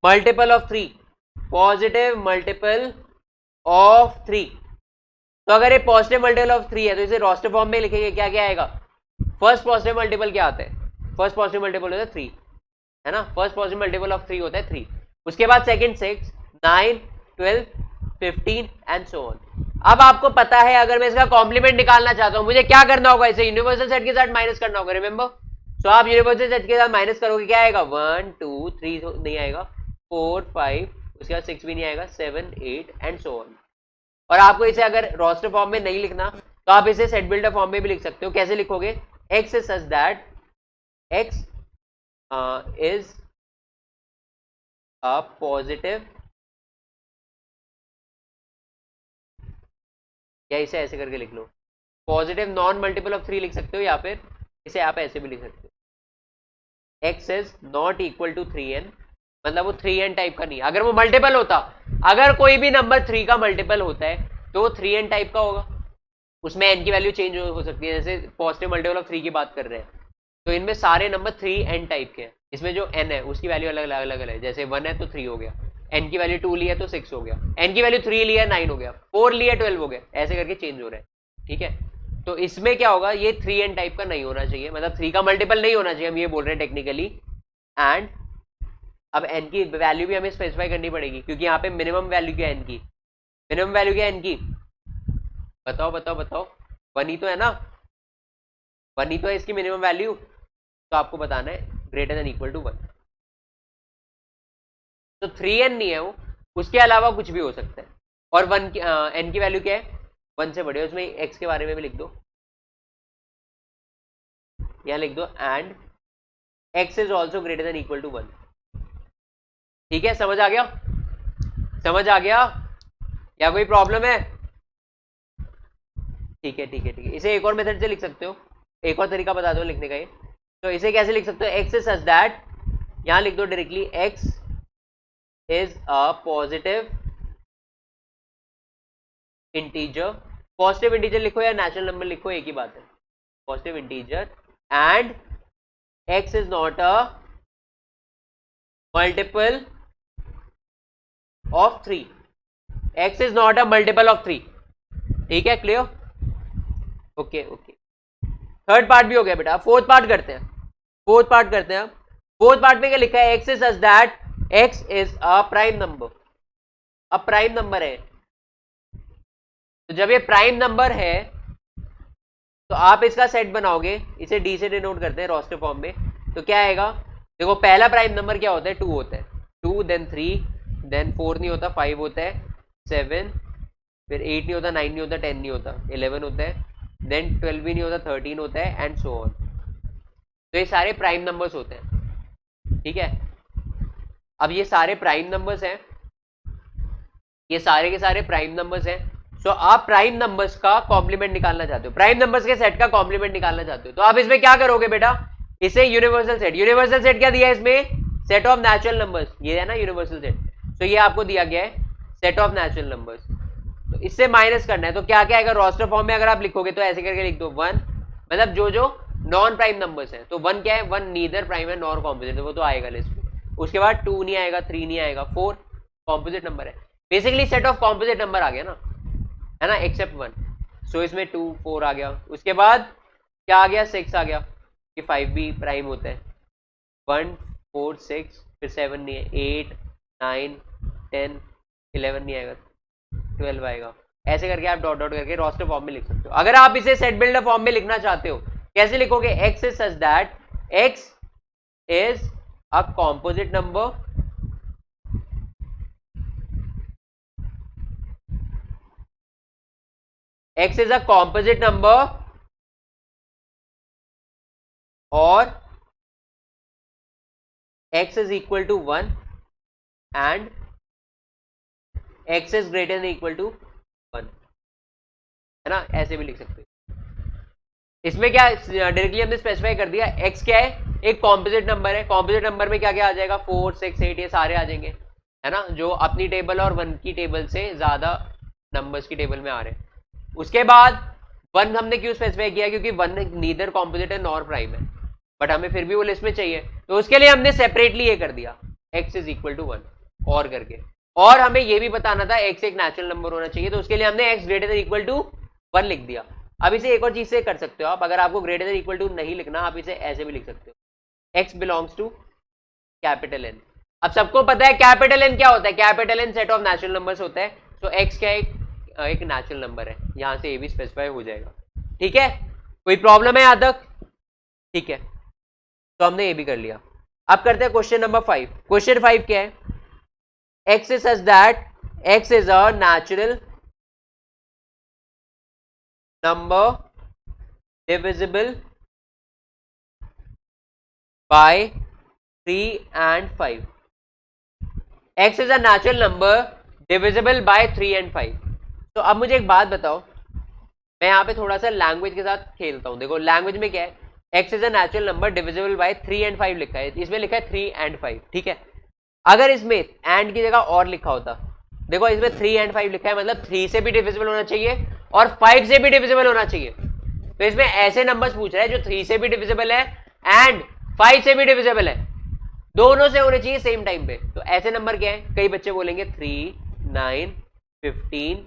S1: multiple of 3, positive multiple of 3। तो अगर ये पॉजिटिव मल्टीपल ऑफ 3 है तो इसे रोस्टर फॉर्म में लिखेंगे, क्या क्या आएगा, फर्स्ट पॉजिटिव मल्टीपल क्या आता है, फर्स्ट पॉजिटिव मल्टीपल होता है 3, है ना, फर्स्ट पॉजिटिव मल्टीपल ऑफ 3 होता है 3। उसके बाद सेकंड 6 9 12 15 एंड सो ऑन। अब आपको पता है, अगर मैं इसका कॉम्प्लीमेंट निकालना चाहता हूं, मुझे क्या करना होगा, इसे यूनिवर्सल सेट के साथ माइनस करना होगा, रिमेंबर। सो आप यूनिवर्सल सेट के साथ माइनस करोगे, क्या आएगा, 1 2 3 नहीं आएगा, 4 5, उसके बाद 6 भी नहीं आएगा, 7 8 एंड सो ऑन। और आपको इसे अगर रोस्टर फॉर्म में नहीं लिखना तो आप इसे सेट बिल्डर फॉर्म में भी लिख सकते हो। कैसे लिखोगे, x is such that x is a positive, या इसे ऐसे करके लिख लो, पॉजिटिव नॉन मल्टीपल ऑफ 3 लिख सकते हो, या फिर इसे आप ऐसे भी लिख सकते हो, x is not equal to 3n, मतलब वो 3n टाइप का नहीं। अगर वो मल्टीपल होता, अगर कोई भी नंबर 3 का मल्टीपल होता है तो वो 3n टाइप का होगा, उसमें n की वैल्यू चेंज हो सकती है, जैसे पॉजिटिव मल्टीपल ऑफ 3 की बात कर रहे हैं, तो इनमें सारे नंबर 3n टाइप के हैं। इसमें जो n है उसकी वैल्यू अलग अलग है, जैसे 1 है तो 3 हो गया, n की वैल्यू 2 ली है तो 6 हो गया, n की वैल्यू 3 ली है 9 हो गया, 4 ली है 12 हो गया, ऐसे करके चेंज हो रहा है, ठीक है। तो इसमें क्या होगा, ये 3n टाइप का नहीं होना चाहिए, मतलब 3 का मल्टीपल नहीं होना चाहिए, हम ये बोल रहे हैं टेक्निकली। एंड अब n की वैल्यू भी हमें स्पेसिफाई करनी पड़ेगी, क्योंकि यहाँ पे मिनिमम वैल्यू क्या है n की, मिनिमम वैल्यू क्या है n की, बताओ बताओ बताओ, 1 ही तो है ना, 1 ही तो है इसकी मिनिमम वैल्यू, तो आपको बताना है ग्रेटर देन इक्वल टू 1। तो 3n नहीं है वो, उसके अलावा कुछ भी हो सकता है। और 1 की n की वैल्यू क्या है, 1 से बड़े, उसमें x के बारे में भी लिख दो, यहाँ लिख दो and x is also greater than equal to 1, ठीक है। समझ आ गया, समझ आ गया, या कोई प्रॉब्लम है, ठीक है ठीक है ठीक है। इसे एक और मेथड से लिख सकते हो, एक और तरीका बता दो लिखने का ये, तो इसे कैसे लिख सकते हो, एक्स इज सच दैट, यहां लिख दो directly, x is a positive integer, positive integer लिखो या नेचुरल नंबर लिखो, एक ही बात है, positive integer, and x is not a multiple of 3, x is not a multiple of 3, ठीक है, clear, okay okay. Third part भी हो गया बेटा, फोर्थ पार्ट करते हैं। फोर्थ पार्ट में क्या लिखा है, x is such that x is a prime number. अब प्राइम नंबर है, तो जब ये प्राइम नंबर है तो आप इसका सेट बनाओगे, इसे डी से डिनोट करते हैं रोस्टर फॉर्म में। तो क्या आएगा, देखो पहला प्राइम नंबर क्या होता है, 2 होता है, 2 देन 3 देन 4 नहीं होता, 5 होता है, 7 फिर 8 नहीं होता, 9 नहीं होता, 10 नहीं होता, 11 होता है, देन 12 भी नहीं होता, 13 होता है एंड सो ऑन। तो ये सारे प्राइम नंबर्स होते हैं, ठीक है। अब ये सारे प्राइम नंबर्स हैं, ये सारे के सारे प्राइम नंबर्स हैं। सो आप प्राइम नंबर्स का कॉम्प्लीमेंट निकालना चाहते हो, प्राइम नंबर्स के सेट का कॉम्प्लीमेंट निकालना चाहते हो, तो आप इसमें क्या करोगे बेटा, इसे यूनिवर्सल सेट क्या दिया है इसमें, सेट ऑफ नेचुरल नंबर्स, ये है ना यूनिवर्सल सेट। तो ये आपको दिया गया है सेट ऑफ नेचुरल नंबर्स, तो इससे माइनस करना है। तो क्या क्या आएगा रोस्टर फॉर्म में, अगर आप लिखोगे तो ऐसे करके लिख दो 1, मतलब जो जो नॉन प्राइम नंबर्स हैं, तो 1 क्या है, 1 नीदर प्राइम है नॉर कॉम्पोजिट, वो तो आएगा लिस्ट में। उसके बाद 2 नहीं आएगा, 3 नहीं आएगा, 4 कॉम्पोजिट नंबर है, basically set of composite number आ गया ना, है ना, एक्सेप्ट 1। सो इसमें 2 4 आ गया। उसके बाद क्या आ गया, 6 आ गया, कि 5 भी प्राइम होता है, 1 4 6 फिर 7 नहीं है, 8 9 10 11 नहीं आएगा, 12 आएगा। ऐसे करके आप डॉट डॉट करके रोस्टर फॉर्म में लिख सकते हो। अगर आप इसे सेट बिल्डर फॉर्म में लिखना चाहते हो, कैसे लिखोगे, x is such that x is a composite number x is a composite number or x is equal to 1 and x is greater than equal to 1, है ना, ऐसे भी लिख सकते हो। इसमें क्या डायरेक्टली हमने स्पेसिफाई कर दिया, x क्या है, एक कॉम्पोजिट नंबर है, कॉम्पोजिट नंबर में क्या क्या आ जाएगा, 4 6 8 ये सारे आ जाएंगे, है ना, जो अपनी टेबल और 1 की टेबल से ज्यादा नंबर्स की टेबल में आ रहे हैं। उसके बाद 1 हमने क्यों स्पेसिफाई किया, क्योंकि 1 नीदर कॉम्पोजिट है नॉर प्राइम है, बट हमें फिर भी वो लिस्ट में चाहिए, तो उसके लिए हमने सेपरेटली ये कर दिया x इज इक्वल टू 1 और करके। और हमें ये भी बताना था x एक नेचुरल नंबर होना चाहिए, तो उसके लिए हमने x greater than equal to 1 लिख दिया। अब इसे एक और चीज से कर सकते हो आप, अगर आपको ग्रेटर देन इक्वल टू नहीं लिखना, आप इसे ऐसे भी लिख सकते हो, x belongs to capital N। अब सबको पता है कैपिटल N क्या होता है, capital N set of natural numbers होता है, तो x क्या है, एक नेचुरल नंबर है, यहां से ये भी स्पेसिफाई हो जाएगा, ठीक है। कोई प्रॉब्लम है यहां तक, ठीक है, तो हमने ये भी कर लिया। अब करते हैं क्वेश्चन नंबर 5। क्वेश्चन 5 क्या है, x is such that x is a natural number divisible by 3 and 5। x is a natural number divisible by 3 and 5। तो अब मुझे एक बात बताओ, मैं यहाँ पे थोड़ा सा लैंग्वेज के साथ खेलता हूँ। देखो लैंग्वेज में क्या है, x is a natural number divisible by 3 and 5 लिखा है, इसमें लिखा है 3 and 5, ठीक है। अगर इसमें एंड की जगह और लिखा होता, देखो इसमें 3 and 5 लिखा है, मतलब 3 से भी डिविजिबल होना चाहिए और 5 से भी डिविजिबल होना चाहिए। तो इसमें ऐसे नंबर्स पूछ रहा है जो 3 से भी डिविजिबल है एंड 5 से भी डिविजिबल है, दोनों से होने चाहिए सेम टाइम पे। तो ऐसे नंबर क्या है, कई बच्चे बोलेंगे 3 9 15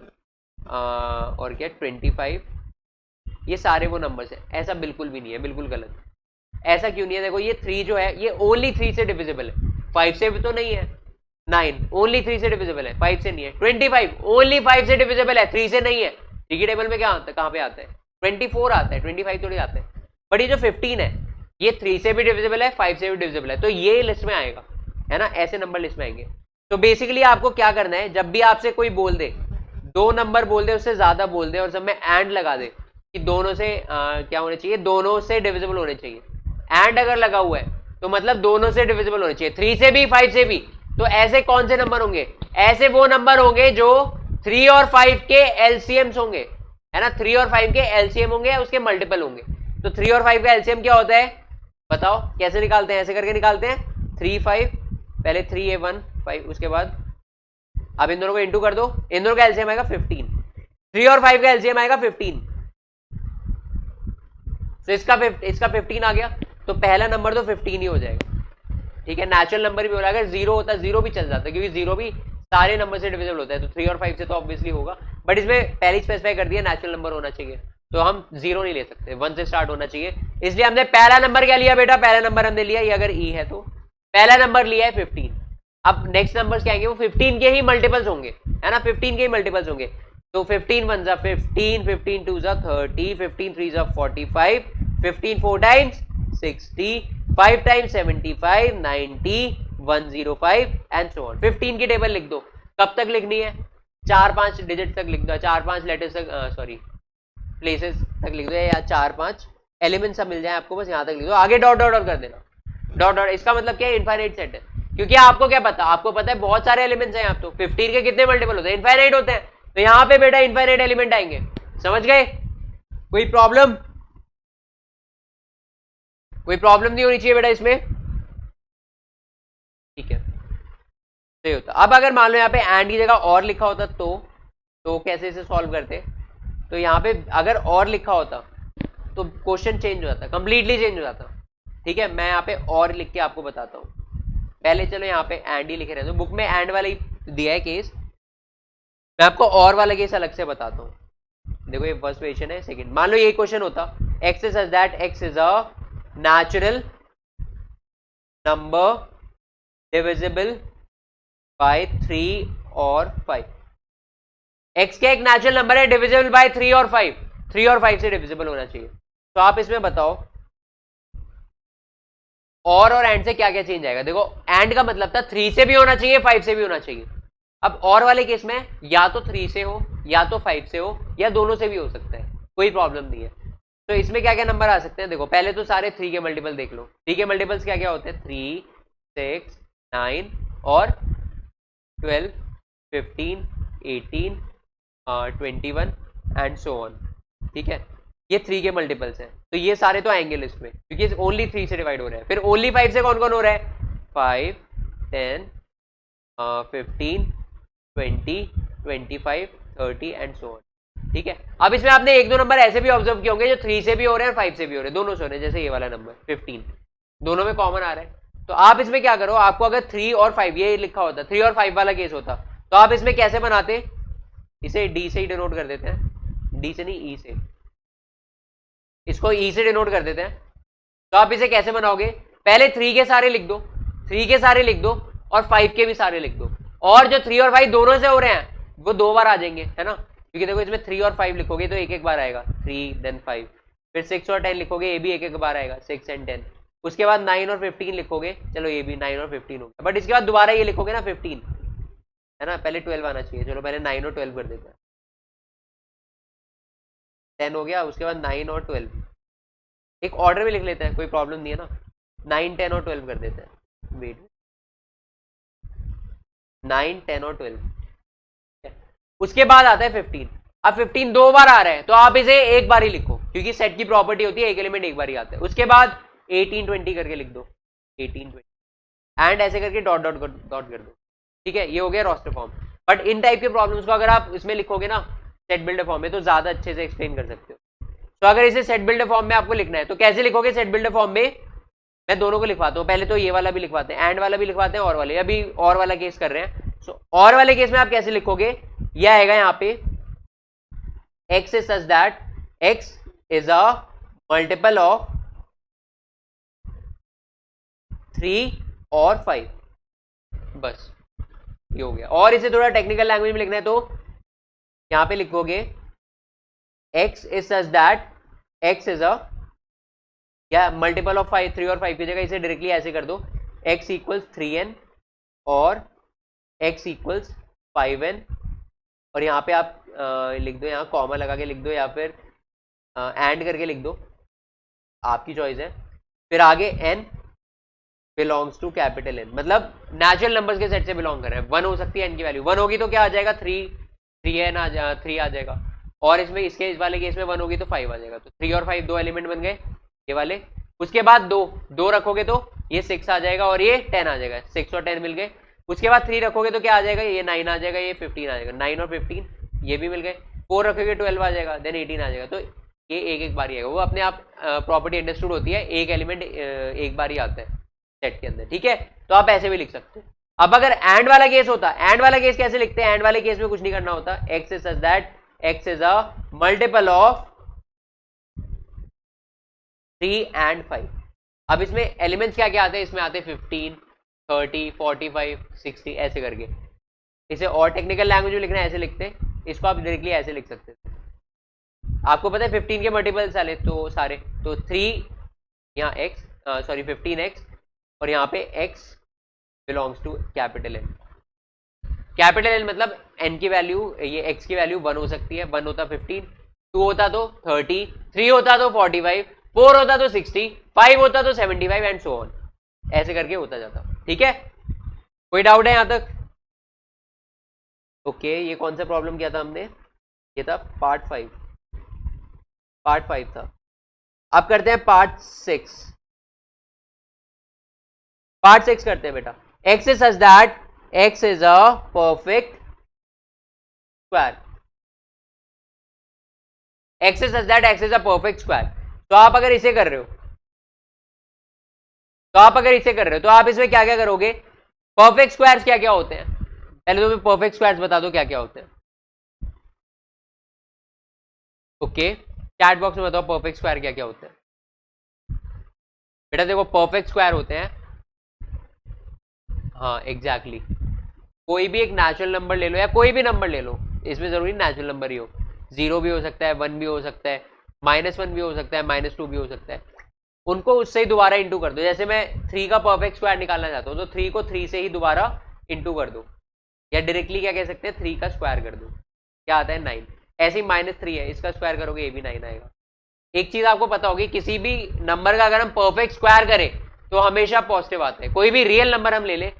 S1: और क्या 25, ये सारे वो नंबर्स हैं। ऐसा बिल्कुल भी नहीं है, बिल्कुल गलत। ऐसा क्यों नहीं है, देखो ये 3 जो है ये ओनली 3 से डिविजिबल है, 5 से भी तो नहीं है। 9 ओनली 3 से डिविजिबल है, 5 से नहीं है। 25 ओनली 5 से डिविजिबल है, 3 से नहीं है। टी की टेबल में क्या आता है, कहाँ पे आता है, 24 आता है, 25 थोड़ी आता है। बट ये जो 15 है ये 3 से भी डिविजिबल है, 5 से भी डिविजिबल है, तो ये लिस्ट में आएगा, है ना, ऐसे नंबर लिस्ट में आएंगे। तो बेसिकली आपको क्या करना है, जब भी आपसे कोई बोल दे, 2 नंबर बोल दे, उससे ज्यादा बोल दे और सब में एंड लगा दे कि दोनों से क्या होने चाहिए, दोनों से डिविजिबल होने चाहिए। एंड अगर लगा हुआ है तो मतलब दोनों से डिविजिबल होने चाहिए, 3 से भी 5 से भी। तो ऐसे कौन से नंबर होंगे, ऐसे वो नंबर होंगे जो 3 और 5 के एलसीएम्स होंगे, है ना, 3 और 5 के एलसीएम होंगे, उसके मल्टीपल होंगे। तो 3 और 5 का एलसीएम क्या होता है, बताओ कैसे निकालते हैं, ऐसे करके निकालते हैं 3 5, पहले 3 है 1 5, उसके बाद अब इन दोनों को इंटू कर दो, इन दोनों का एलसीएम आएगा 15, 3 और 5 का एलसीएम आएगा 15। तो इसका 15 आ गया, तो पहला नंबर तो 15 ही हो जाएगा, ठीक है। नेचुरल नंबर भी हो रहा है, अगर 0 होता 0 भी चल जाता है, क्योंकि 0 भी सारे नंबर से डिविजिबल होता है, तो 3 और 5 से तो ऑब्वियसली होगा, बट इसमें पहले स्पेसिफाई कर दिया नेचुरल नंबर होना चाहिए, तो हम 0 नहीं ले सकते, 1 से स्टार्ट होना चाहिए। इसलिए हमने पहला नंबर क्या लिया बेटा, पहला नंबर हमने लिया, ये अगर ई है तो पहला नंबर लिया है 15। अब नेक्स्ट नंबर क्या आएंगे, वो 15 के ही मल्टीपल्स होंगे, है ना, 15 के ही मल्टीपल्स होंगे। तो 15 1 जा 15, 15 2 जा 30, 15 3 जा 45, 15 4 times 60, 5 times 75, 90, 105 and so on. 15 की टेबल लिख दो। कब तक लिखनी है, 4-5 डिजिट तक लिख दो, 4-5 लेटर्स तक, सॉरी प्लेसेस तक लिख दो, या 4-5 एलिमेंट सब मिल जाए आपको, बस यहां तक लिख दो। आगे डॉट डॉट और कर देना, डॉट डॉट। इसका मतलब क्या है, इनफाइनाइट सेट है, क्योंकि आपको क्या पता, आपको पता है बहुत सारे एलिमेंट्स हैं यहाँ। तो 15 के कितने मल्टीपल होते हैं, इनफाइनाइट होते हैं। तो यहाँ पे बेटा इनफाइनाइट एलिमेंट आएंगे, समझ गए। कोई प्रॉब्लम, कोई प्रॉब्लम नहीं होनी चाहिए बेटा इसमें, ठीक है, सही होता। अब अगर मान लो यहाँ पे एंड की जगह और लिखा होता तो कैसे इसे सॉल्व करते। तो यहाँ पे अगर और लिखा होता तो क्वेश्चन चेंज हो जाता, कंप्लीटली चेंज हो जाता, ठीक है। मैं यहाँ पे और लिख के आपको बताता हूँ। पहले चलो यहाँ पे एंड ही लिखे रहते हो, बुक में एंड वाला ही दिया है केस, मैं आपको और वाला केस अलग से बताता हूँ। देखो ये फर्स्ट क्वेश्चन है, सेकंड। मान लो ये क्वेश्चन होता, x is such that x is a natural number divisible by 3 और 5। x क्या एक नेचुरल नंबर है, डिविजिबल बाय 3 और 5, 3 और 5 से डिविजिबल होना चाहिए। तो आप इसमें बताओ और एंड से क्या क्या चेंज आएगा। देखो एंड का मतलब था 3 से भी होना चाहिए, 5 से भी होना चाहिए। अब और वाले केस में या तो 3 से हो, या तो 5 से हो, या दोनों से भी हो सकता है, कोई प्रॉब्लम नहीं है। तो इसमें क्या क्या नंबर आ सकते हैं, देखो पहले तो सारे 3 के मल्टीपल देख लो। 3 के मल्टीपल्स क्या क्या होते हैं, 3, 6, 9 और 12, 15, 18, 21 एंड सो ऑन, ठीक है। ये 3 के मल्टीपल्स हैं, तो ये सारे तो आएंगे लिस्ट में, क्योंकि ओनली 3 से डिवाइड हो रहा है। फिर ओनली 5 से कौन कौन हो रहा है, 5, 10, 15, 20, 25, 30 एंड सो ऑन, ठीक है। अब इसमें आपने एक दो नंबर ऐसे भी ऑब्जर्व किए होंगे जो 3 से भी हो रहे हैं और 5 से भी हो रहे हैं, दोनों से हो रहे हैं। जैसे ये वाला नंबर 15 दोनों में कॉमन आ रहा है। तो आप इसमें क्या करो, आपको अगर 3 और 5 ये लिखा होता, 3 और 5 वाला केस होता, तो आप इसमें कैसे बनाते, इसे डी से ही डिनोट कर देते हैं, डी से नहीं ई से, इसको ई से डिनोट कर देते हैं। तो आप इसे कैसे बनाओगे, पहले 3 के सारे लिख दो, 3 के सारे लिख दो और 5 के भी सारे लिख दो, और जो 3 और 5 दोनों से हो रहे हैं वो 2 बार आ जाएंगे, है ना। क्योंकि देखो इसमें 3 और 5 लिखोगे तो एक एक बार आएगा, 3 देन 5, फिर 6 और 10 लिखोगे, ये भी एक एक बार आएगा, 6 एंड 10। उसके बाद 9 और 15 लिखोगे, चलो ये भी 9 और 15 हो गया, बट इसके बाद दोबारा ये लिखोगे ना 15, है ना, पहले 12 आना चाहिए। चलो पहले 9 और 12 कर देते हैं, 10 हो गया, उसके बाद 9 और 12 एक ऑर्डर में लिख लेते हैं, कोई प्रॉब्लम नहीं है ना। 9, 10 और 12 कर देते हैं, वेट, 9, 10 और 12। उसके बाद आता है 15। अब 15 2 बार आ रहा है, तो आप इसे एक बार ही लिखो, क्योंकि सेट की प्रॉपर्टी होती है एक एलिमेंट एक बार ही आता है। उसके बाद 18 20 करके लिख दो, 18 20 एंड ऐसे करके डॉट डॉट डॉट कर दो, ठीक है। ये हो गया रोस्टर फॉर्म। बट इन टाइप के प्रॉब्लम्स को अगर आप इसमें लिखोगे ना सेट बिल्डर फॉर्म में, तो ज्यादा अच्छे से एक्सप्लेन कर सकते हो। तो अगर इसे सेट बिल्डर फॉर्म में आपको लिखना है तो कैसे लिखोगे सेट बिल्डर फॉर्म में, मैं दोनों को लिखवाता हूँ। पहले तो ये वाला भी लिखवाते हैं, एंड वाला भी लिखवाते हैं, और वाले, अभी और वाला केस कर रहे हैं। सो और वाले केस में आप कैसे लिखोगे, ये आएगा यहाँ पे, x is such that x is a multiple of 3 और 5, बस ये हो गया। और इसे थोड़ा टेक्निकल लैंग्वेज में लिखना है तो यहां पे लिखोगे x is such that x is a, या मल्टीपल ऑफ 5, 3 और 5 की जगह इसे डायरेक्टली ऐसे कर दो, x इक्वल्स 3n और x इक्वल्स 5n, और यहाँ पे आप लिख दो, यहाँ कॉमा लगा के लिख दो, या फिर एंड करके लिख दो, आपकी चॉइस है। फिर आगे n belongs to capital N, मतलब नेचुरल नंबर्स के सेट से बिलोंग कर रहे हैं। 1 हो सकती है n की वैल्यू, 1 होगी तो क्या आ जाएगा, 3n आ जाएगा, और इसमें इसके इस वाले केस में 1 होगी तो 5 आ जाएगा। तो 3 और 5 दो एलिमेंट बन गए ये वाले। उसके बाद दो रखोगे तो ये 6 आ जाएगा और ये 10 आ जाएगा, 6 और 10 मिल गए। उसके बाद 3 रखोगे तो क्या आ जाएगा, ये 9 आ जाएगा, ये 15 आ जाएगा, 9 और 15 ये भी मिल गए। 4 रखोगे 12 आ जाएगा, देन 18 आ जाएगा। तो ये एक एक बार ही आएगा, वो अपने आप प्रॉपर्टी अंडरस्टूड होती है, एक एलिमेंट एक बार ही आता है सेट के अंदर, ठीक है। तो आप ऐसे भी लिख सकते हो। अब अगर एंड वाला केस होता, एंड वाला केस कैसे लिखते हैं, एंड वाले केस में कुछ नहीं करना होता, x is such that x is a multiple of 3 and 5। अब इसमें एलिमेंट्स क्या क्या आते हैं, इसमें आते हैं 15, 30, 45, 60 ऐसे करके। इसे और टेक्निकल लैंग्वेज में लिखना है ऐसे लिखते हैं, इसको आप डायरेक्टली ऐसे लिख सकते हैं। आपको पता है 15 के मल्टीपल सारे तो 3 यहाँ x, सॉरी 15x, और यहाँ पे x belongs to capital N। Capital N मतलब n की वैल्यू, ये x की वैल्यू 1 हो सकती है, 1 होता 15, 2 होता तो 30, 3 होता तो 45, 4 होता तो 60, 5 होता तो 75 एंड सो ऑन, ऐसे करके होता जाता। ठीक है, कोई डाउट है यहां तक? ओके, ये कौन सा प्रॉब्लम किया था हमने, ये था पार्ट 5 था। अब करते हैं पार्ट 6। पार्ट 6 करते हैं बेटा। x is such that x is a perfect square। x is such that x is a perfect square। तो आप अगर इसे कर रहे हो, तो आप इसमें क्या क्या करोगे, परफेक्ट स्क्वायर्स क्या क्या होते हैं, पहले तो मैं परफेक्ट स्क्वायर्स बता दो क्या क्या होते हैं। ओके, चैट बॉक्स में बताओ परफेक्ट स्क्वायर क्या क्या होते हैं। बेटा देखो, परफेक्ट स्क्वायर होते हैं, हाँ एग्जैक्टली, कोई भी एक नेचुरल नंबर ले लो या कोई भी नंबर ले लो, इसमें जरूरी नेचुरल नंबर ही हो, 0 भी हो सकता है, 1 भी हो सकता है, -1 भी हो सकता है, -2 भी हो सकता है, उनको उससे ही दोबारा इंटू कर दो। जैसे मैं 3 का परफेक्ट स्क्वायर निकालना चाहता हूँ तो 3 को 3 से ही दोबारा इंटू कर दो, या डायरेक्टली क्या कह सकते हैं 3 का स्क्वायर कर दो, क्या आता है 9। ऐसे ही -3 है, इसका स्क्वायर करोगे ये भी 9 आएगा। एक चीज आपको पता होगी, किसी भी नंबर का अगर हम परफेक्ट स्क्वायर करें तो हमेशा पॉजिटिव आता है। कोई भी रियल नंबर हम ले ले,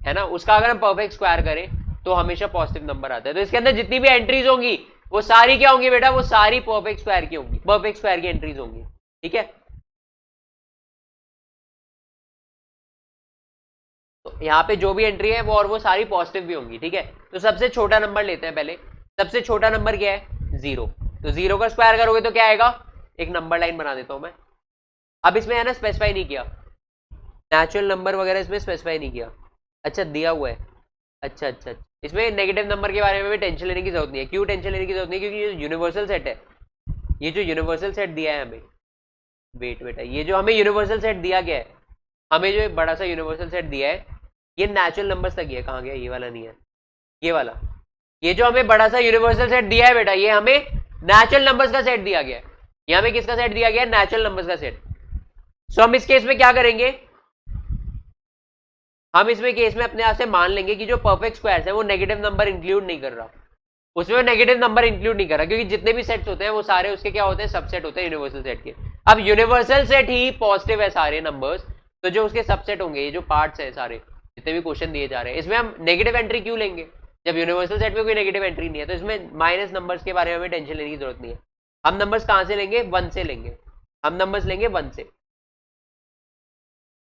S1: है ना, उसका अगर हम परफेक्ट स्क्वायर करें तो हमेशा पॉजिटिव नंबर आता है। तो इसके अंदर जितनी भी एंट्रीज होंगी वो सारी क्या होंगी बेटा, वो सारी परफेक्ट स्क्वायर की होंगी, परफेक्ट स्क्वायर की एंट्रीज होंगी। ठीक है, तो यहाँ पे जो भी एंट्री है वो और वो सारी पॉजिटिव भी होंगी। ठीक है, तो सबसे छोटा नंबर लेते हैं पहले। सबसे छोटा नंबर क्या है, 0। तो 0 का स्क्वायर करोगे तो क्या आएगा, एक नंबर लाइन बना देता हूं मैं। अब इसमें है ना स्पेसिफाई नहीं किया, नेचुरल नंबर वगैरह इसमें स्पेसिफाई नहीं किया। अच्छा दिया हुआ है, अच्छा, इसमें नेगेटिव नंबर के बारे में भी टेंशन लेने की जरूरत नहीं है। क्यों टेंशन लेने की जरूरत नहीं है, क्योंकि ये यूनिवर्सल सेट है, ये जो यूनिवर्सल सेट दिया है हमें, वेट बेटा, ये जो हमें यूनिवर्सल सेट दिया गया है, हमें जो एक बड़ा सा यूनिवर्सल सेट दिया है, ये नेचुरल नंबर्स तक है। कहाँ गया, ये वाला नहीं है, ये वाला, ये जो हमें बड़ा सा यूनिवर्सल सेट दिया है बेटा, ये हमें नेचुरल नंबर्स का सेट दिया गया है। ये हमें किसका सेट दिया गया है, नेचुरल नंबर्स का सेट। सो हम इस केस में क्या करेंगे, हम इसमें केस में अपने आप से मान लेंगे कि जो परफेक्ट स्क्वायर्स है वो नेगेटिव नंबर इंक्लूड नहीं कर रहा, उसमें नेगेटिव नंबर इंक्लूड नहीं कर रहा, क्योंकि जितने भी सेट्स होते हैं वो सारे उसके क्या होते हैं, सबसेट होते हैं यूनिवर्सल सेट के। अब यूनिवर्सल सेट ही पॉजिटिव है सारे नंबर्स, तो जो उसके सबसेट होंगे, ये जो पार्ट्स है सारे जितने भी क्वेश्चन दिए जा रहे हैं, इसमें हम नेगेटिव एंट्री क्यों लेंगे, जब यूनिवर्सल सेट में कोई नेगेटिव एंट्री नहीं है। तो इसमें माइनस नंबर्स के बारे में हमें टेंशन लेने की जरूरत नहीं है। हम नंबर्स कहां से लेंगे, 1 से लेंगे, हम नंबर्स लेंगे 1 से।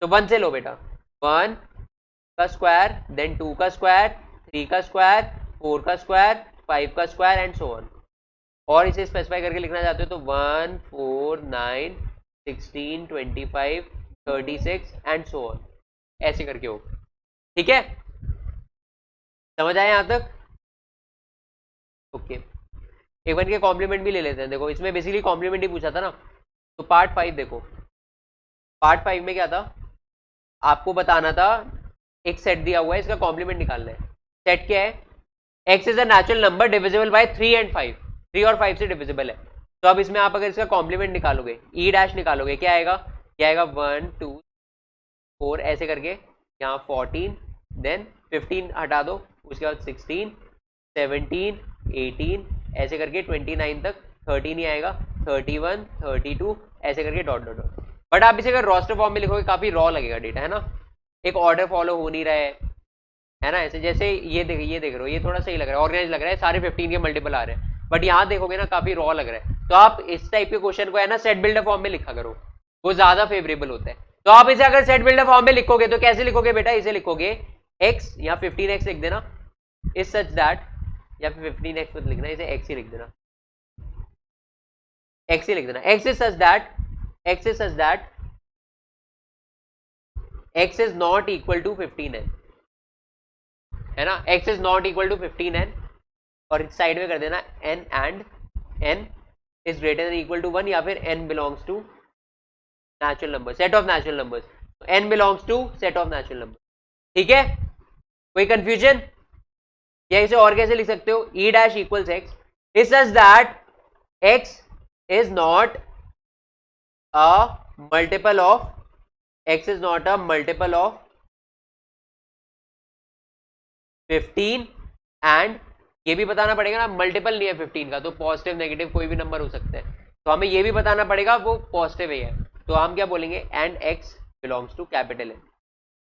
S1: तो 1 से लो बेटा, 1 का स्क्वायर, देन 2 का स्क्वायर, 3 का स्क्वायर, 4 का स्क्वायर, 5 का स्क्वायर एंड सो ऑन। और इसे स्पेसिफाई करके लिखना चाहते हो तो 1, 4, 9, 16, 25, 36 एंड सो ऑन, ऐसे करके हो। ठीक है, समझ आए यहां तक? ओके, एक बार के कॉम्प्लीमेंट भी ले लेते हैं। देखो इसमें बेसिकली कॉम्प्लीमेंट ही पूछा था ना, तो पार्ट 5 देखो, पार्ट 5 में क्या था, आपको बताना था एक सेट दिया हुआ है, इसका कॉम्प्लीमेंट निकालना है। सेट क्या है, x is a natural number divisible by 3 and 5, 3 और 5 से डिविजिबल है। तो अब इसमें आप अगर इसका कॉम्प्लीमेंट निकालोगे, ई डैश निकालोगे, क्या आएगा, 1, 2, 4 ऐसे करके, यहाँ 14, देन 15 हटा दो, उसके बाद 16, 17, 18 ऐसे करके 29 तक, 30 नहीं आएगा, 31, 32 ऐसे करके डॉट डॉट डॉट। बट आप इसे अगर रोस्टर फॉर्म में लिखोगे काफी रॉ लगेगा डेटा, है ना, एक ऑर्डर फॉलो हो नहीं रहा है ना, ऐसे जैसे ये देख रहे हो, ये थोड़ा सही लग रहा है, ऑर्गेनाइज लग रहा है, सारे 15 के मल्टीपल आ रहे हैं, बट यहाँ देखोगे ना काफी रॉ लग रहा है। तो आप इस टाइप के क्वेश्चन को है ना सेट बिल्डर फॉर्म में लिखा करो, वो ज्यादा फेवरेबल होता है। तो आप इसे अगर सेट बिल्डर फॉर्म में लिखोगे तो कैसे लिखोगे बेटा, इसे लिखोगे x या 15x लिख देना, इज सच दैट, या फिर 15x मत लिखना, इसे x ही लिख देना, x ही लिख देना, x is such that, x is such that x is not equal to 15n, है ना, x is not equal to 15n, और इस साइड में कर देना n and n is greater than equal to 1, या फिर n belongs to natural number, set of natural numbers, n belongs to set of natural number. ठीक है, कोई कंफ्यूजन? या इसे और कैसे लिख सकते हो, e dash equals x is such that x is not a multiple of, x is not a multiple of 15 and ये भी बताना पड़ेगा ना, मल्टीपल नहीं है 15 का, तो पॉजिटिव नेगेटिव कोई भी नंबर हो सकता है, तो हमें ये भी बताना पड़ेगा वो पॉजिटिव ही है, तो हम क्या बोलेंगे, and x belongs to capital N,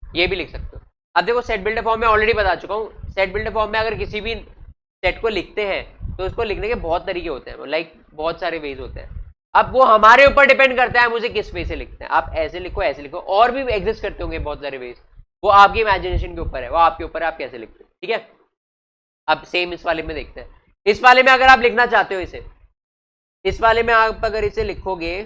S1: ये भी लिख सकते हो। अब देखो सेट बिल्डर फॉर्म में ऑलरेडी बता चुका हूँ, सेट बिल्डर फॉर्म में अगर किसी भी सेट को लिखते हैं तो उसको लिखने के बहुत तरीके होते हैं, लाइक बहुत सारे वेज होते हैं। अब वो हमारे ऊपर डिपेंड करता है मुझे किस वे से लिखते हैं, आप ऐसे लिखो ऐसे लिखो, और भी एग्जिस्ट करते होंगे बहुत सारे वेज, वो आपकी इमेजिनेशन के ऊपर है, वो आपके ऊपर है आप कैसे लिखते हो। ठीक है, अब सेम इस वाले में देखते हैं। इस वाले में अगर आप लिखना चाहते हो इसे, इस वाले में आप अगर इसे लिखोगे,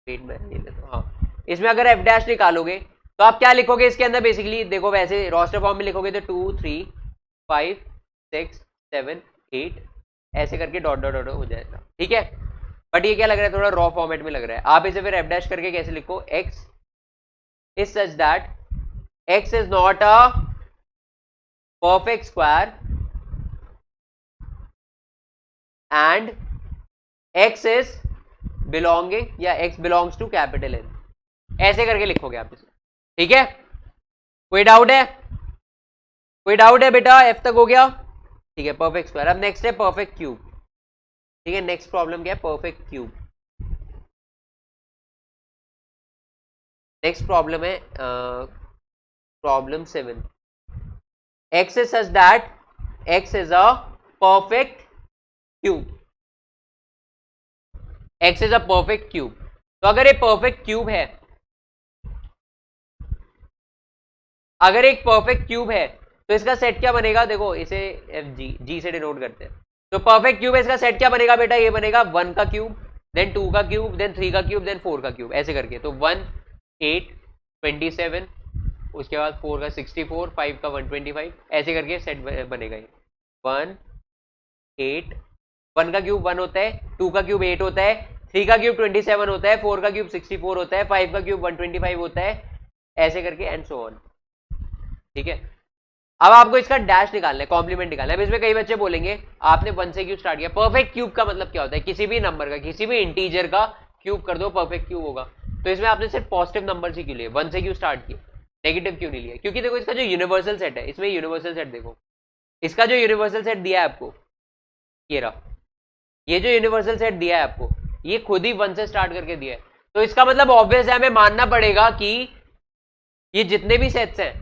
S1: वेट मैं ये लेता हूं, हाँ, इसमें अगर एफ डैश निकालोगे तो आप क्या लिखोगे इसके अंदर, बेसिकली देखो वैसे रोस्टर फॉर्म में लिखोगे तो 2 3 5 6 7 8 ऐसे करके डॉट डॉट डॉट हो जाएगा। ठीक है, बट ये क्या लग रहा है, थोड़ा रॉ फॉर्मेट में लग रहा है। आप इसे फिर एफ डैश करके कैसे लिखो, x is such that x is not a perfect square and x is belonging या x belongs to capital N, ऐसे करके लिखोगे आप इसे। ठीक है, कोई डाउट है, कोई डाउट है बेटा, f तक हो गया। ठीक है, परफेक्ट स्क्वायर। अब नेक्स्ट है परफेक्ट क्यूब। ठीक है, नेक्स्ट प्रॉब्लम क्या है, परफेक्ट क्यूब। नेक्स्ट प्रॉब्लम है problem 7, x is such that x is a perfect cube, x is a perfect cube। तो अगर ये परफेक्ट क्यूब है, अगर एक परफेक्ट क्यूब है तो इसका सेट क्या बनेगा, देखो इसे एफ जी से डिनोट करते हैं। तो परफेक्ट क्यूब है, इसका सेट क्या बनेगा बेटा, ये बनेगा 1 का क्यूब, देन 2 का क्यूब, देन 3 का क्यूब, देन 4 का क्यूब, ऐसे करके। तो 1 8 27, उसके बाद 4 का 64, 5 का 125, ऐसे करके सेट बनेगा ये। 1 8, 1 का क्यूब 1 होता है, 2 का क्यूब 8 होता है, 3 का क्यूब 27 होता है, 4 का क्यूब 64 होता है, 5 का क्यूब 125 होता है, ऐसे करके एंड सो ऑन। ठीक है, अब आपको इसका डैश निकालना है, कॉम्प्लीमेंट निकालना है। अब इसमें कई बच्चे बोलेंगे आपने 1 से क्यूब स्टार्ट किया, परफेक्ट क्यूब का मतलब क्या होता है, किसी भी नंबर का, किसी भी इंटीजर का क्यूब कर दो परफेक्ट क्यूब होगा। तो इसमें आपने सिर्फ पॉजिटिव नंबर से क्यों लिए, 1 से क्यों स्टार्ट किया, नेगेटिव क्यों नहीं लिया, क्योंकि देखो इसका जो यूनिवर्सल सेट है, इसमें यूनिवर्सल सेट देखो, इसका जो यूनिवर्सल सेट दिया है आपको, ये रहा, ये जो यूनिवर्सल सेट दिया है आपको, ये खुद ही 1 से स्टार्ट करके दिया है। तो इसका मतलब ऑब्वियस है, हमें मानना पड़ेगा कि ये जितने भी सेट्स हैं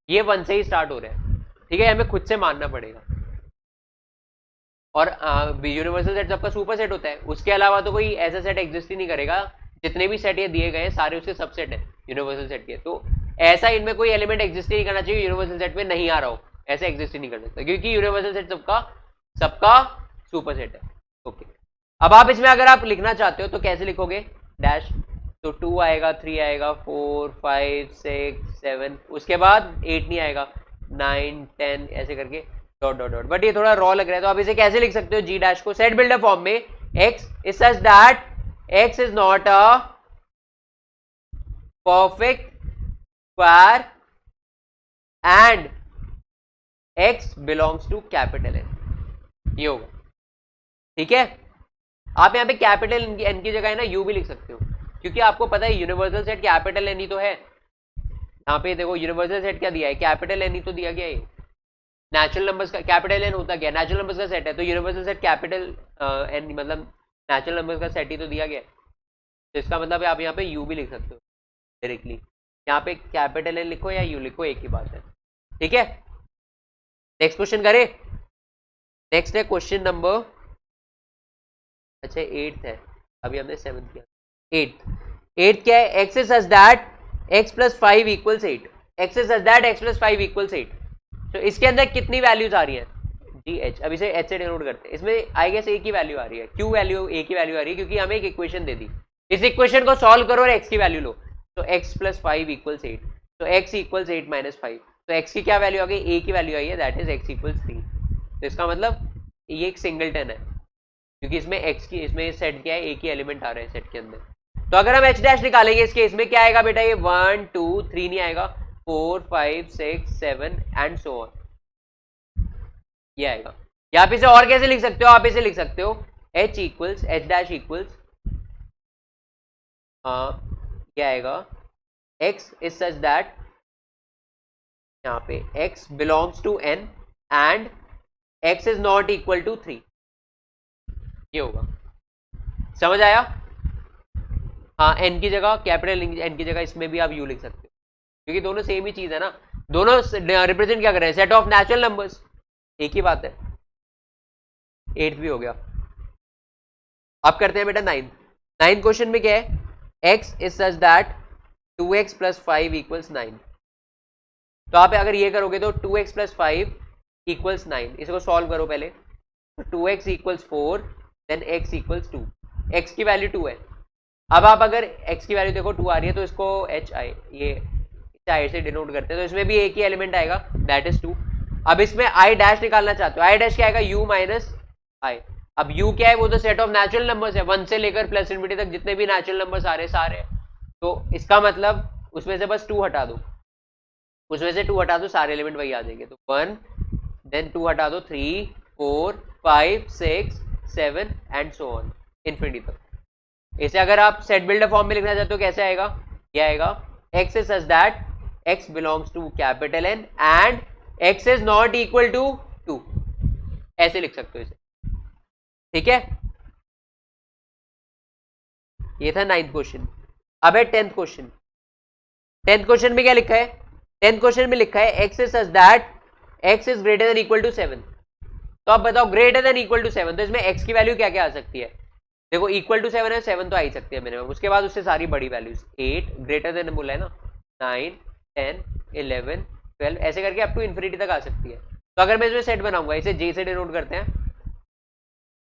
S1: ये 1 से ही स्टार्ट हो रहे हैं। ठीक है, हमें खुद से मानना पड़ेगा। और यूनिवर्सल सेट सबका सुपर सेट होता है, उसके अलावा तो कोई ऐसा सेट एग्जिस्ट ही नहीं करेगा। जितने भी सेट ये दिए गए हैं सारे उसके सबसेट है यूनिवर्सल सेट के, तो ऐसा इनमें कोई एलिमेंट एग्जिस्ट ही नहीं करना चाहिए यूनिवर्सल सेट में नहीं आ रहा हो, ऐसा एग्जिस्ट ही नहीं कर सकता, क्योंकि यूनिवर्सल सेट सबका सुपर सेट है। ओके, अब आप इसमें अगर आप लिखना चाहते हो तो कैसे लिखोगे, डैश, तो 2 आएगा, 3 आएगा, 4 5 6 7, उसके बाद 8 नहीं आएगा, 9 10 ऐसे करके डॉट डॉट डॉट। बट ये थोड़ा रॉ लग रहा है, तो आप इसे कैसे लिख सकते हो, जी डैश को सेट बिल्डर फॉर्म में, x is such that x is not a perfect square and x belongs to capital N, ये होगा। ठीक है, आप यहाँ पे कैपिटल N की जगह है ना यू भी लिख सकते हो, क्योंकि आपको पता है यूनिवर्सल सेट कैपिटल N ही तो है। यहाँ पे देखो यूनिवर्सल सेट क्या दिया है, कैपिटल N ही तो दिया गया है। नेचुरल नंबर्स का कैपिटल N होता क्या, नेचुरल नंबर्स का सेट है, तो यूनिवर्सल सेट कैपिटल N मतलब नेचुरल नंबर्स का सेट ही तो दिया गया है। तो इसका मतलब आप यहाँ पे यू भी लिख सकते हो डायरेक्टली, यहाँ पे कैपिटल N लिखो या यू लिखो, एक ही बात है। ठीक है, नेक्स्ट क्वेश्चन करें। नेक्स्ट है क्वेश्चन नंबर, अच्छा 8 है, अभी हमने 7 किया। 8 क्या है, x is such that x plus 5 equals 8, x is such that x plus 5 equals 8। तो इसके अंदर कितनी वैल्यूज आ रही है, जी एच, अब इसे एच से डिनोट करते हैं। इसमें आई गेस एक ही वैल्यू आ रही है, क्यू वैल्यू एक ही वैल्यू आ रही है, क्योंकि हमें एक इक्वेशन दे दी। इस इक्वेशन को सॉल्व करो और एक्स की वैल्यू लो, तो x प्लस 5 इक्वल्स 8, तो x इक्वल्स 8 माइनस 5, तो x की क्या वैल्यू आ गई, a की वैल्यू आई है, दैट इज x इक्वल्स 3। तो इसका मतलब ये एक सिंगलटन है, क्योंकि इसमें x की, इसमें सेट क्या है, एक ही एलिमेंट आ रहा है सेट के अंदर। तो अगर हम एच डैश निकालेंगे इस केस में क्या आएगा बेटा, ये 1 2 3 नहीं आएगा, 4 5 6 7 एंड सो ऑन, ये आएगा। यहाँ पे से और कैसे लिख सकते हो, आप इसे लिख सकते हो H equals H dash equals क्या आएगा, x इज सच दैट, यहाँ पे x belongs to n and x is not equal to 3, ये होगा। समझ आया? हाँ, n की जगह कैपिटल n की जगह इसमें भी आप u लिख सकते हो, क्योंकि दोनों सेम ही चीज है ना, दोनों रिप्रेजेंट क्या कर रहे हैं, सेट ऑफ नेचुरल नंबर्स, एक ही बात है। 8 भी हो गया। अब करते हैं बेटा 9 क्वेश्चन में क्या है, x is such that 2x plus 5 equals 9। तो आप अगर ये करोगे तो 2x प्लस 5 इक्वल्स 9, इसको सॉल्व करो पहले। तो 2x equals 4 then x equals 2, x की वैल्यू 2 है। अब आप अगर x की वैल्यू देखो 2 आ रही है तो इसको h i ये i से डिनोट करते हैं, तो इसमें भी एक ही एलिमेंट आएगा दैट इज 2। अब इसमें i डैश निकालना चाहते हो, i डैश क्या आएगा, u माइनस i। अब u क्या है, वो तो सेट ऑफ नेचुरल नंबर्स है, 1 से लेकर प्लस इनफिनिटी तक जितने भी नेचुरल नंबर्स आ रहे सारे, तो इसका मतलब उसमें से बस 2 हटा दो, उसमें से 2 हटा दो, सारे एलिमेंट वही आ जाएंगे। तो 1 देन 2 हटा दो, 3 4 5 6 7 एंड सो ऑन इनफिनिटी तक। इसे अगर आप सेट बिल्डर फॉर्म में लिखना चाहते हो कैसे आएगा, ये आएगा x is such that x belongs to capital N and x is not equal to 2, ऐसे लिख सकते हो इसे, ठीक है। ये था 9th क्वेश्चन। अब है 10th क्वेश्चन। 10th क्वेश्चन में क्या लिखा है, 10th क्वेश्चन में लिखा है x is such that x is greater than equal to 7। तो आप बताओ ग्रेटर देन इक्वल टू 7, तो इसमें x की वैल्यू क्या क्या आ सकती है, देखो इक्वल टू 7 है, 7 तो आ ही सकती है मिनिमम, उसके बाद उससे सारी बड़ी वैल्यूज 8 ग्रेटर देन बोला है ना, 9 10 11 12 ऐसे करके अप टू इन्फिनिटी तक आ सकती है। तो अगर मैं इसमें सेट बनाऊंगा, इसे j से डिनोट करते हैं,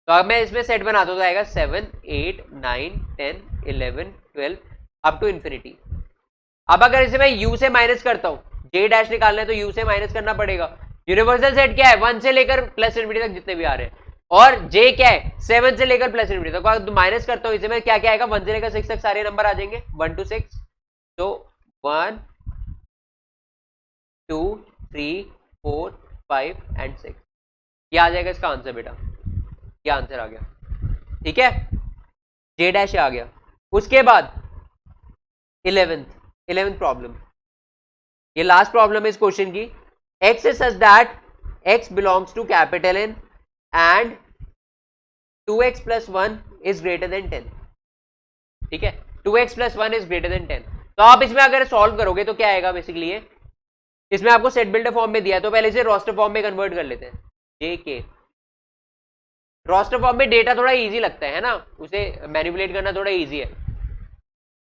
S1: तो अगर मैं इसमें सेट बनाता हूँ तो आएगा 7 8 9 10 11 12 अप टू इन्फिनिटी। अब अगर इसे मैं u से माइनस करता हूँ, j डैश निकालना है तो u से माइनस करना पड़ेगा। यूनिवर्सल सेट क्या है, 1 से लेकर प्लस इन्फिनिटी तक जितने भी आ रहे हैं, और j क्या है 7 से लेकर प्लस इन्फिनिटी तक। तो माइनस करता हूँ इसे मैं, क्या क्या आएगा, 1 से लेकर 6 तक सारे नंबर आ जाएंगे, 1 to 6, तो 1 2 3 4 5 एंड 6, ये आ जाएगा इसका आंसर बेटा, ये आंसर आ गया, ठीक है, j डैश आ गया। उसके बाद 11th प्रॉब्लम, ये लास्ट प्रॉब्लम है इस क्वेश्चन की। x is such that x belongs to capital N and 2x plus 1 is greater than 10, ठीक है, 2x plus 1 is greater than 10। तो आप इसमें अगर सॉल्व करोगे तो क्या आएगा, बेसिकली ये इसमें आपको सेट बिल्डर फॉर्म में दिया है, तो पहले इसे रोस्टर फॉर्म में कन्वर्ट कर लेते हैं। JK रोस्टर फॉर्म में डेटा थोड़ा इजी लगता है ना, उसे मैनिपुलेट करना थोड़ा इजी है।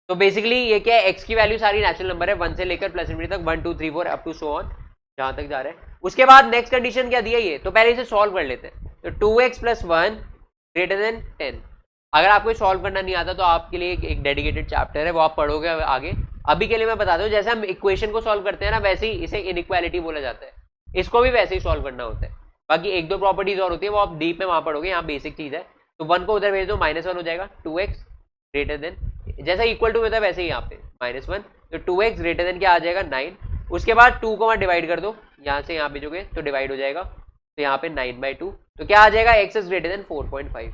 S1: तो बेसिकली ये क्या है, x की वैल्यू सारी नेचुरल नंबर है 1 से लेकर प्लस इन्फिनिटी तक, 1 2 3 4 अप टू सो ऑन, जहां तक जा रहे हैं। उसके बाद नेक्स्ट कंडीशन क्या दिया ये, तो पहले इसे सॉल्व कर लेते हैं। तो 2x प्लस 1 ग्रेटर देन 10। अगर आपको सॉल्व करना नहीं आता तो आपके लिए एक डेडिकेटेड चैप्टर है, वो आप पढ़ोगे आगे। अभी के लिए मैं बता दूं, जैसे हम इक्वेशन को सॉल्व करते हैं ना, वैसे ही इसे इनइक्वालिटी बोला जाता है, इसको भी वैसे ही सॉल्व करना होता है। बाकी एक दो प्रॉपर्टीज और होती है, वो आप डीप में वहां पढ़ोगे, यहाँ बेसिक चीज है। तो 1 को उधर भेज दो, -1 हो जाएगा, 2x ग्रेटर देन, जैसा इक्वल टू होता है वैसे ही यहाँ पे -1, तो 2x ग्रेटर देन क्या आ जाएगा 9। उसके बाद 2 को वहां डिवाइड कर दो, यहाँ से यहाँ भेजोगे तो डिवाइड हो जाएगा, तो यहाँ पे 9/2, तो क्या आ जाएगा, x इज ग्रेटर देन 4.5।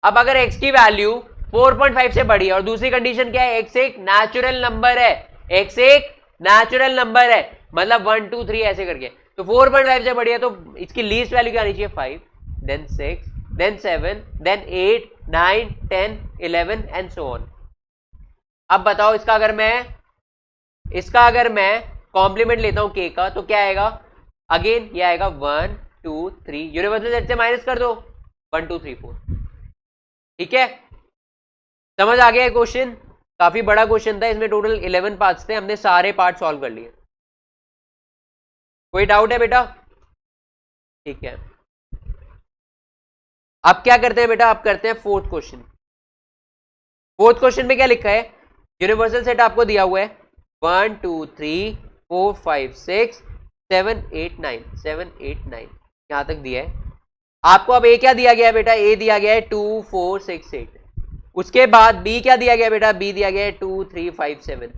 S1: अब अगर x की वैल्यू 4.5 से बड़ी है, और दूसरी कंडीशन क्या है, x एक नेचुरल नंबर है, x एक नेचुरल नंबर है, मतलब 1 2 3 ऐसे करके, तो 4.5 से बड़ी है, तो इसकी लीस्ट वैल्यू क्या आनी चाहिए, 5 then 6 then 7 then 8 9 10 11 and so on. अब बताओ इसका अगर मैं कॉम्प्लीमेंट लेता हूं k का, तो क्या आएगा, अगेन ये आएगा 1 2 3, यूनिवर्सल सेट से माइनस कर दो 1 2 3 4, ठीक है। समझ आ गया क्वेश्चन, काफी बड़ा क्वेश्चन था, इसमें टोटल 11 पार्ट्स थे, हमने सारे पार्ट सॉल्व कर लिए। कोई डाउट है बेटा, ठीक है। अब क्या करते हैं बेटा, अब करते हैं फोर्थ क्वेश्चन। फोर्थ क्वेश्चन में क्या लिखा है, यूनिवर्सल सेट आपको दिया हुआ है 1 2 3 4 5 6 7 8 9 7 8 9 यहां तक दिया है आपको। अब ए क्या दिया गया है बेटा, ए दिया गया है 2 4 6 8, उसके बाद बी क्या दिया गया बेटा, बी दिया गया है 2 3 5 7।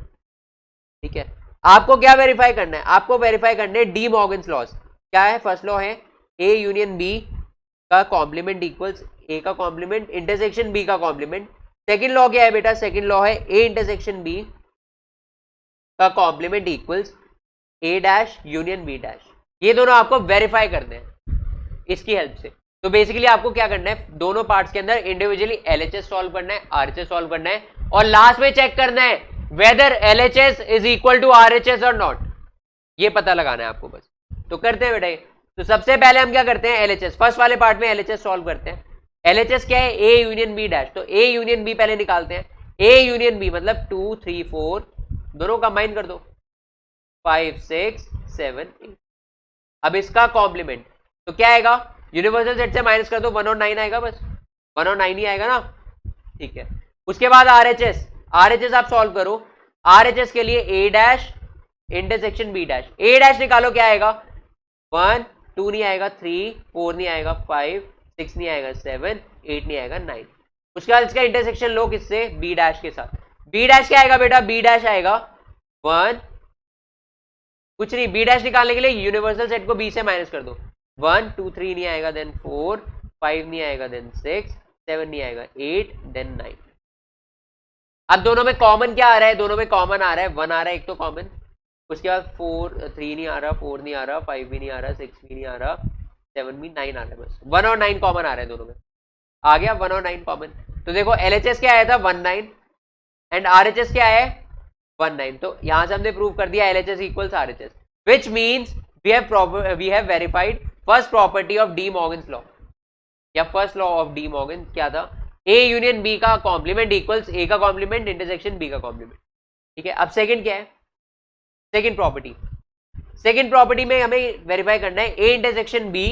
S1: ठीक है, आपको क्या वेरीफाई करना है, आपको वेरीफाई करना है डी मॉर्गन्स लॉस। क्या है, फर्स्ट लॉ है ए यूनियन बी का कॉम्प्लीमेंट इक्वल्स ए का कॉम्प्लीमेंट इंटरसेक्शन बी का कॉम्प्लीमेंट। सेकंड लॉ क्या है बेटा, सेकंड लॉ है ए इंटरसेक्शन बी का complement equals A dash union B dash. ये दोनों आपको वेरीफाई करने हैं इसकी हेल्प से। तो बेसिकली आपको क्या करना है, दोनों पार्ट्स के अंदर इंडिविजुअली एलएचएस सॉल्व करना है, आरएचएस सॉल्व करना है, और लास्ट में चेक करना है whether LHS is equal to RHS और नॉट, ये पता लगाना है आपको बस। तो करते हैं बेटा, तो सबसे पहले हम क्या करते हैं, एलएचएस फर्स्ट वाले पार्ट में एलएचएस सॉल्व करते हैं। एलएचएस क्या है, ए यूनियन बी डैश, तो ए यूनियन बी पहले निकालते हैं। ए यूनियन बी मतलब 2 3 4 दोनों कंबाइन कर दो, 5 6 7 8। अब इसका कॉम्प्लीमेंट तो क्या आएगा, यूनिवर्सल सेट से माइनस कर दो, 1 और 9 आएगा, बस 1 और 9 ही आएगा ना। ठीक है, उसके बाद आरएचएस, आरएचएस आप सॉल्व करो। आरएचएस के लिए ए डैश इंटरसेक्शन बी डैश, ए डैश निकालो, क्या आएगा 1 2 नहीं आएगा, 3 4 नहीं आएगा, 5 6 नहीं आएगा, 7 8 नहीं आएगा, 9। उसके बाद इसका इंटरसेक्शन लो किससे, बी डैश के साथ। बी डैश क्या आएगा बेटा, बी डैश आएगा 1 कुछ नहीं, बी डैश निकालने के लिए यूनिवर्सल सेट को बी से माइनस कर दो, 1 2 3 नहीं आएगा, देन 4 5 नहीं आएगा, देन 6 7 नहीं आएगा, 8 देन 9। अब दोनों में कॉमन क्या आ रहा है, दोनों में कॉमन आ रहा है 1 आ रहा है एक तो कॉमन। उसके बाद 3 नहीं आ रहा, 4 नहीं आ रहा, 5 भी नहीं आ रहा, 6 भी नहीं आ रहा, 7 भी 9 आ रहा है, बस 1 और 9 कॉमन आ रहा है दोनों में। आ गया 1 और 9 कॉमन। तो देखो एलएचएस क्या आया था 1 9 एंड आरएचएस क्या है 1 9। तो यहां से हमने प्रूव कर दिया LHS equals RHS, which means we have verified first property of de Morgan's law, या first law of de Morgan क्या था, ए यूनियन बी का कॉम्प्लीमेंट इक्वल्स ए का कॉम्प्लीमेंट इंटरसेक्शन बी का कॉम्प्लीमेंट। ठीक है, अब सेकंड क्या है, सेकंड प्रॉपर्टी, सेकंड प्रॉपर्टी में हमें वेरीफाई करना है ए इंटरसेक्शन बी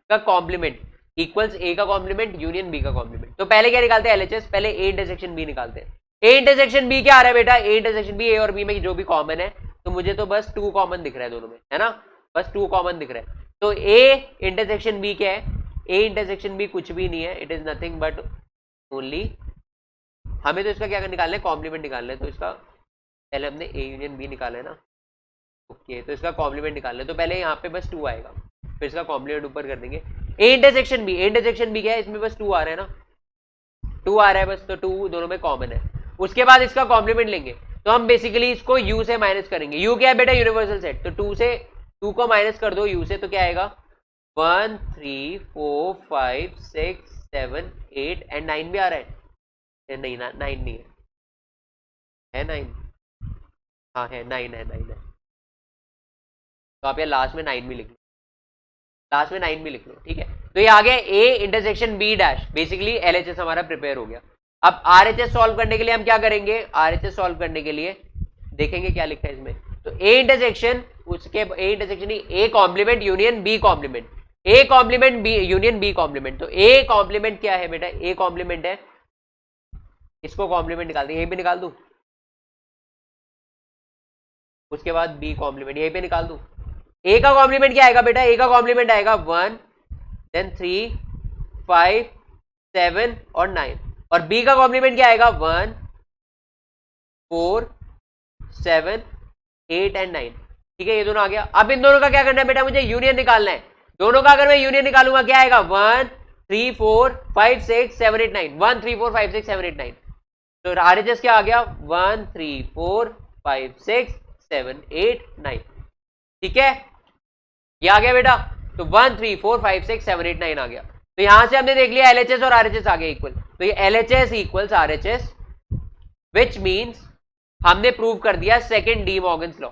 S1: का कॉम्प्लीमेंट इक्वल्स ए का कॉम्प्लीमेंट यूनियन बी का कॉम्प्लीमेंट। तो पहले क्या निकालते हैं एलएचएस, पहले ए इंटरसेक्शन बी निकालते हैं। ए इंटरसेक्शन बी क्या आ रहा है बेटा, ए इंटरसेक्शन बी ए और बी में जो भी कॉमन है, तो मुझे तो बस 2 कॉमन दिख रहा है दोनों में, है ना, बस 2 कॉमन दिख रहा है। तो ए इंटरसेक्शन बी क्या है, ए इंटरसेक्शन बी कुछ भी नहीं है, it is nothing but only, हमें तो इसका क्या निकालना है, कॉम्प्लीमेंट निकालना है। तो इसका पहले हमने ए यूनियन बी निकाला है ना, ओके, तो इसका कॉम्प्लीमेंट निकालना है। तो पहले यहाँ पे बस 2 आएगा, फिर इसका कॉम्प्लीमेंट ऊपर कर देंगे। A intersection B, A intersection B क्या है, इसमें बस 2 आ रहा है ना, 2 आ रहा है बस, तो 2 दोनों में कॉमन है। उसके बाद इसका कॉम्प्लीमेंट लेंगे, तो हम बेसिकली इसको यू से माइनस करेंगे। यू क्या है बेटा, यूनिवर्सल सेट, तो 2 को माइनस कर दो यू से, तो क्या आएगा 1 3 4 5 6 7 8 एंड 9 भी आ रहा है, नहीं ना 9 नहीं है 9, हाँ है 9 है। तो आप ये लास्ट में 9 भी लिख लो, लास्ट में 9 भी लिख लो, ठीक है। तो ये आ गया A intersection B dash, basically LHS हमारा प्रिपेयर हो गया। अब आरएचएस सॉल्व करने के लिए हम क्या करेंगे, आरएचएस सॉल्व करने के लिए देखेंगे क्या लिखा है इसमें। तो ए इंटरसेक्शन, उसके ए इंटरसेक्शन ही A complement union B complement, A complement B union B complement. तो ए कॉम्प्लीमेंट क्या है बेटा, ए कॉम्प्लीमेंट है, इसको कॉम्प्लीमेंट निकाल दें, यहीं पे निकाल दूं, उसके बाद बी कॉम्प्लीमेंट यहीं पे निकाल दूं। ए का कॉम्प्लीमेंट क्या आएगा बेटा, ए का कॉम्प्लीमेंट आएगा 1 देन 3 5 7 और 9, और बी का कॉम्प्लीमेंट क्या आएगा 1 4 7 8 एंड 9। ठीक है, ये दोनों आ गया। अब इन दोनों का क्या करना है बेटा, मुझे यूनियन निकालना है। दोनों का अगर मैं यूनियन निकालूंगा क्या आएगा 1 3 4 5 6 7 8 9, 1 3 4 5 6 7 8 9। तो आरएचएस क्या आ गया 1 3 4 5 6 7 8 9। ठीक है, ये आ गया बेटा। तो 1 3 4 5 6 7 8 9 आ गया। तो यहां से हमने देख लिया एलएचएस और आरएचएस आ गया इक्वल। तो ये LHS equals RHS, which means हमने प्रूव कर दिया सेकंड डी मॉर्गन्स लॉ,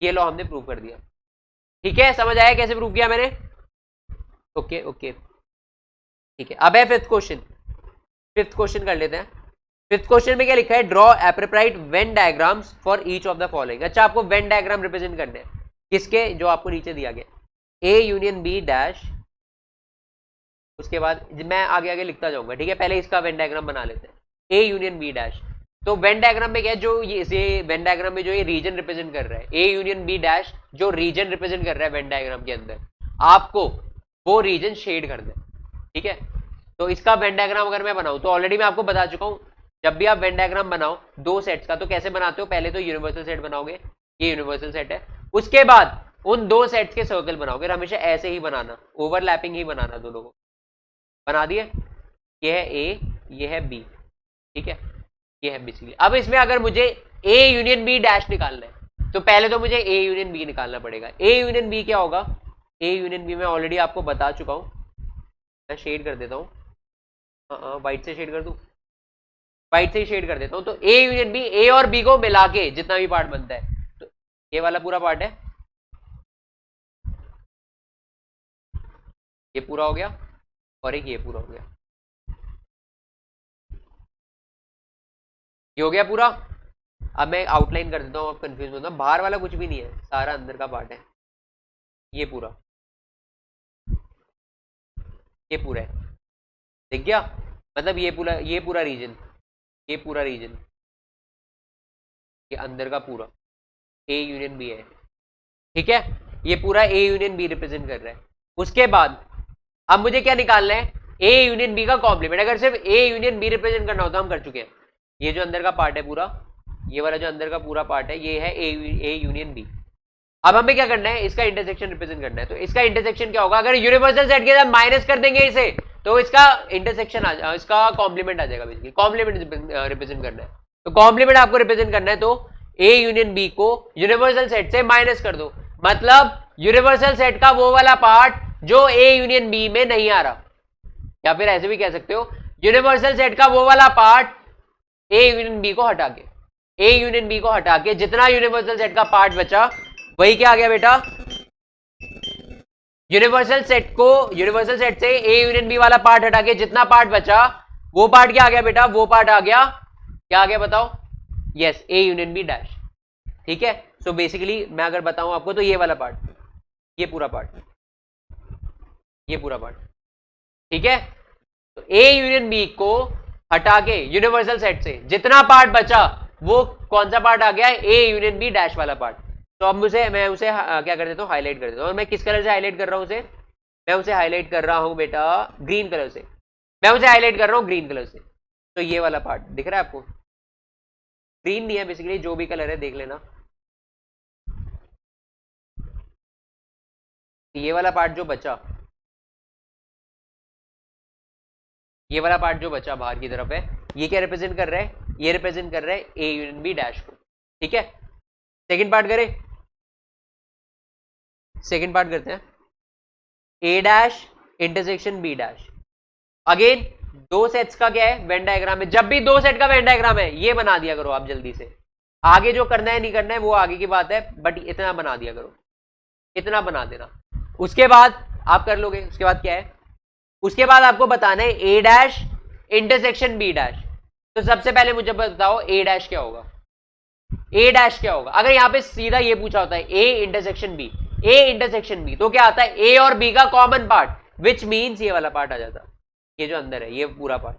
S1: ये लॉ हमने प्रूव कर दिया। ठीक है, समझ आया कैसे प्रूव किया मैंने, ओके ओके ठीक है। अब है फिफ्थ क्वेश्चन, फिफ्थ क्वेश्चन कर लेते हैं। फिफ्थ क्वेश्चन में क्या लिखा है, draw appropriate Venn diagrams for each of the following. अच्छा, आपको वेन डायग्राम रिप्रेजेंट करने हैं किसके, जो आपको नीचे दिया गया, ए यूनियन बी डैश, उसके बाद मैं आगे आगे लिखता जाऊंगा, ठीक है। पहले इसका वेन डायग्राम बना लेते हैं, ए यूनियन बी डैश। तो वेन डायग्राम में क्या है, जो ये वेन डायग्राम में जो ये रीजन रिप्रेजेंट कर रहा है, ए यूनियन बी डैश जो रीजन रिप्रेजेंट कर रहा है वेन डायग्राम के अंदर, आपको वो रीजन शेड कर दे, ठीक है। तो इसका वेन डायग्राम अगर मैं बनाऊं, तो ऑलरेडी मैं आपको बता चुका हूं जब भी आप वेन डायग्राम बनाओ दो सेट्स का, तो कैसे बनाते हो, पहले तो यूनिवर्सल सेट बनाओगे, ये यूनिवर्सल सेट है, उसके बाद उन दो सेट्स के सर्कल बनाओगे, हमेशा ऐसे ही बनाना, ओवरलैपिंग ही बनाना दोनों को। बना दिए, ये है ए, ये है बी, ठीक है, ये है बेसिकली। अब इसमें अगर मुझे ए यूनियन बी डैश निकालना है, तो पहले तो मुझे ए यूनियन बी निकालना पड़ेगा। ए यूनियन बी क्या होगा, ए यूनियन बी मैं ऑलरेडी आपको बता चुका हूं, मैं शेड कर देता हूँ, व्हाइट से शेड कर दूं, व्हाइट से ही शेड कर देता हूं। तो ए यूनियन बी, ए और बी को मिला के जितना भी पार्ट बनता है, तो ये वाला पूरा पार्ट है, ये पूरा हो गया, और एक ये पूरा हो गया, ये हो गया पूरा। अब मैं आउटलाइन कर देता हूँ, आप कंफ्यूज होता, बाहर वाला कुछ भी नहीं है, सारा अंदर का पार्ट है, ये पूरा, ये पूरा है, दिख गया, मतलब ये पूरा रीजन, ये पूरा रीजन, ये अंदर का पूरा ए यूनियन बी है, ठीक है, ये पूरा ए यूनियन बी रिप्रेजेंट कर रहा है। उसके बाद अब मुझे क्या निकालना है, ए यूनियन बी का कॉम्प्लीमेंट। अगर सिर्फ ए यूनियन बी रिप्रेजेंट करना होता, हम कर चुके हैं। ये जो अंदर का पार्ट है पूरा, ये वाला जो अंदर का पूरा पार्ट है, ये है ए यूनियन बी। अब हमें क्या करना है, इसका इंटरसेक्शन रिप्रेजेंट करना है। तो इसका इंटरसेक्शन क्या होगा, अगर यूनिवर्सल सेट के साथ माइनस कर देंगे इसे, तो इसका इंटरसेक्शन इसका कॉम्प्लीमेंट आ जाएगा, बेसिकली कॉम्प्लीमेंट रिप्रेजेंट करना है। तो कॉम्प्लीमेंट आपको रिप्रेजेंट करना है, तो ए यूनियन बी को यूनिवर्सल सेट से माइनस कर दो, मतलब यूनिवर्सल सेट का वो वाला पार्ट जो ए यूनियन बी में नहीं आ रहा, या फिर ऐसे भी कह सकते हो यूनिवर्सल सेट का वो वाला पार्ट ए यूनियन बी को हटा के, ए यूनियन बी को हटा के जितना यूनिवर्सल सेट का पार्ट बचा, वही क्या आ गया बेटा, यूनिवर्सल सेट से ए यूनियन बी वाला पार्ट हटा के जितना पार्ट बचा, वो पार्ट क्या आ गया बेटा, वो पार्ट आ गया, क्या आ गया बताओ, yes, A union B dash, ठीक है। सो बेसिकली मैं अगर बताऊं आपको, तो ये वाला पार्ट, ये पूरा पार्ट, ये पूरा पार्ट, ठीक है। तो ए यूनियन बी को हटा के यूनिवर्सल सेट से जितना पार्ट बचा, वो कौन सा पार्ट आ गया, ए यूनियन बी डैश वाला पार्ट। तो अब मैं उसे क्या कर देता हूँ, हाईलाइट कर देता हूँ। और मैं किस कलर से हाईलाइट कर रहा हूँ उसे, मैं उसे हाईलाइट कर रहा हूँ बेटा ग्रीन कलर से, मैं उसे हाईलाइट कर रहा हूँ ग्रीन कलर से। तो ये वाला पार्ट दिख रहा है आपको, ग्रीन नहीं है बेसिकली, जो भी कलर है देख लेना। ये वाला पार्ट जो बचा, ये वाला पार्ट जो बचा बाहर की तरफ है, ये क्या रिप्रेजेंट कर रहा है, ये रिप्रेजेंट कर रहा है ए यूनियन बी डैश को, ठीक है। सेकंड पार्ट करें, सेकंड पार्ट करते हैं, A dash intersection B dash. Again दो सेट्स का क्या है, वेन डायग्राम है, जब भी दो सेट का वेन डायग्राम है, ये बना दिया करो आप जल्दी से। आगे जो करना है नहीं करना है वो आगे की बात है, बट इतना बना दिया करो, इतना बना देना। उसके बाद आप कर लोगे, उसके बाद क्या है, उसके बाद आपको बताना है A dash intersection B dash. तो सबसे पहले मुझे बताओ ए डैश क्या होगा, ए डैश क्या होगा। अगर यहां पे सीधा ये पूछा होता है A intersection B, A intersection B, तो क्या आता है, ए और बी का कॉमन पार्ट, विच मीन्स ये वाला पार्ट आ जाता, ये जो अंदर है ये पूरा पार्ट,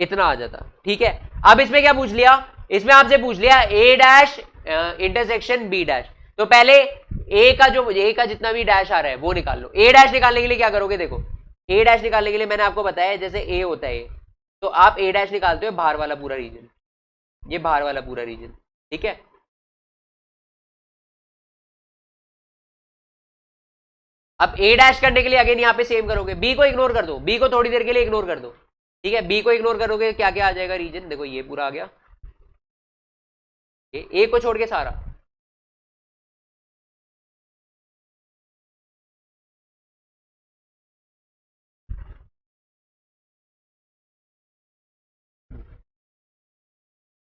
S1: इतना आ जाता, ठीक है। अब इसमें क्या पूछ लिया, इसमें आपसे पूछ लिया ए डैश इंटरसेक्शन बी डैश। तो पहले ए का जितना भी डैश आ रहा है वो निकाल लो। ए डैश निकालने के लिए क्या करोगे, देखो ए डैश निकालने के लिए मैंने आपको बताया, जैसे ए होता है ए, तो आप ए डैश निकालते हो बाहर वाला पूरा रीजन, ये बाहर वाला पूरा रीजन, ठीक है। अब ए डैश करने के लिए अगेन यहां पे सेम करोगे, बी को इग्नोर कर दो, बी को थोड़ी देर के लिए इग्नोर कर दो, ठीक है। बी को इग्नोर करोगे क्या क्या आ जाएगा रीजन, देखो ये पूरा आ गया, ए को छोड़ के सारा,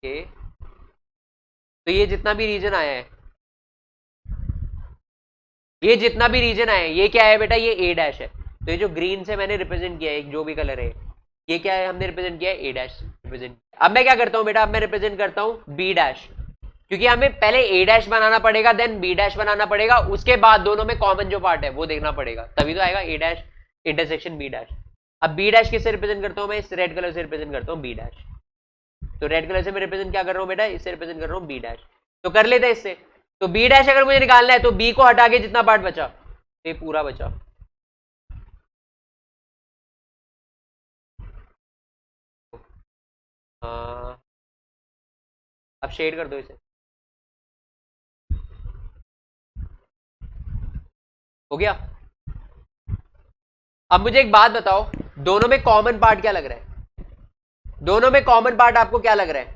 S1: ए, तो ये जितना भी रीजन आया है, ये जितना भी रीजन आया है, ये क्या है बेटा, ये ए डैश है। तो ये जो ग्रीन से मैंने रिप्रेजेंट किया है, जो भी कलर है, ये क्या है, हमने रिप्रेजेंट किया है ए डैश रिप्रेजेंट। अब मैं क्या करता हूं बेटा, अब मैं रिप्रेजेंट करता हूं बी डैश, क्योंकि हमें पहले ए डैश बनाना पड़ेगा, देन बी डैश बनाना पड़ेगा, उसके बाद दोनों में कॉमन जो पार्ट है वो देखना पड़ेगा, तभी तो आएगा ए डैश इंटरसेक्शन बी डैश। अब बी डैश किससे रिप्रेजेंट करता हूं मैं, इस रेड कलर से रिप्रेजेंट करता हूं बी डैश। तो रेड कलर से मैं रिप्रेजेंट क्या कर रहा हूं बेटा, इससे रिप्रेजेंट कर रहा हूं बी डैश। तो कर लेते हैं इससे, तो बी डैश अगर मुझे निकालना है, तो बी को हटा के जितना पार्ट बचा, ये पूरा बचा, अब शेड कर दो इसे, हो गया। अब मुझे एक बात बताओ, दोनों में कॉमन पार्ट क्या लग रहा है? दोनों में कॉमन पार्ट आपको क्या लग रहा है?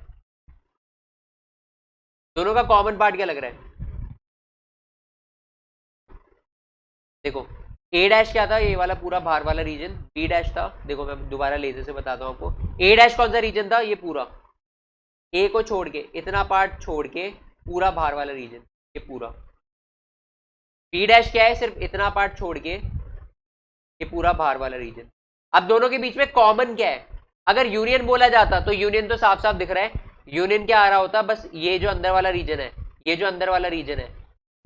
S1: दोनों का कॉमन पार्ट क्या लग रहा है? देखो, ए डैश क्या था, ये वाला पूरा बाहर वाला रीजन, बी डैश था, देखो मैं दोबारा लेजर से बताता हूं आपको। ए डैश कौन सा रीजन था? ये पूरा, ए को छोड़ के, इतना पार्ट छोड़ के पूरा बाहर वाला रीजन, ये पूरा। बी डैश क्या है? सिर्फ इतना पार्ट छोड़ के ये पूरा बाहर वाला रीजन। अब दोनों के बीच में कॉमन क्या है? अगर यूनियन बोला जाता तो यूनियन तो साफ साफ दिख रहा है, यूनियन क्या आ रहा होता? बस ये जो अंदर वाला रीजन है, ये जो अंदर वाला रीजन है,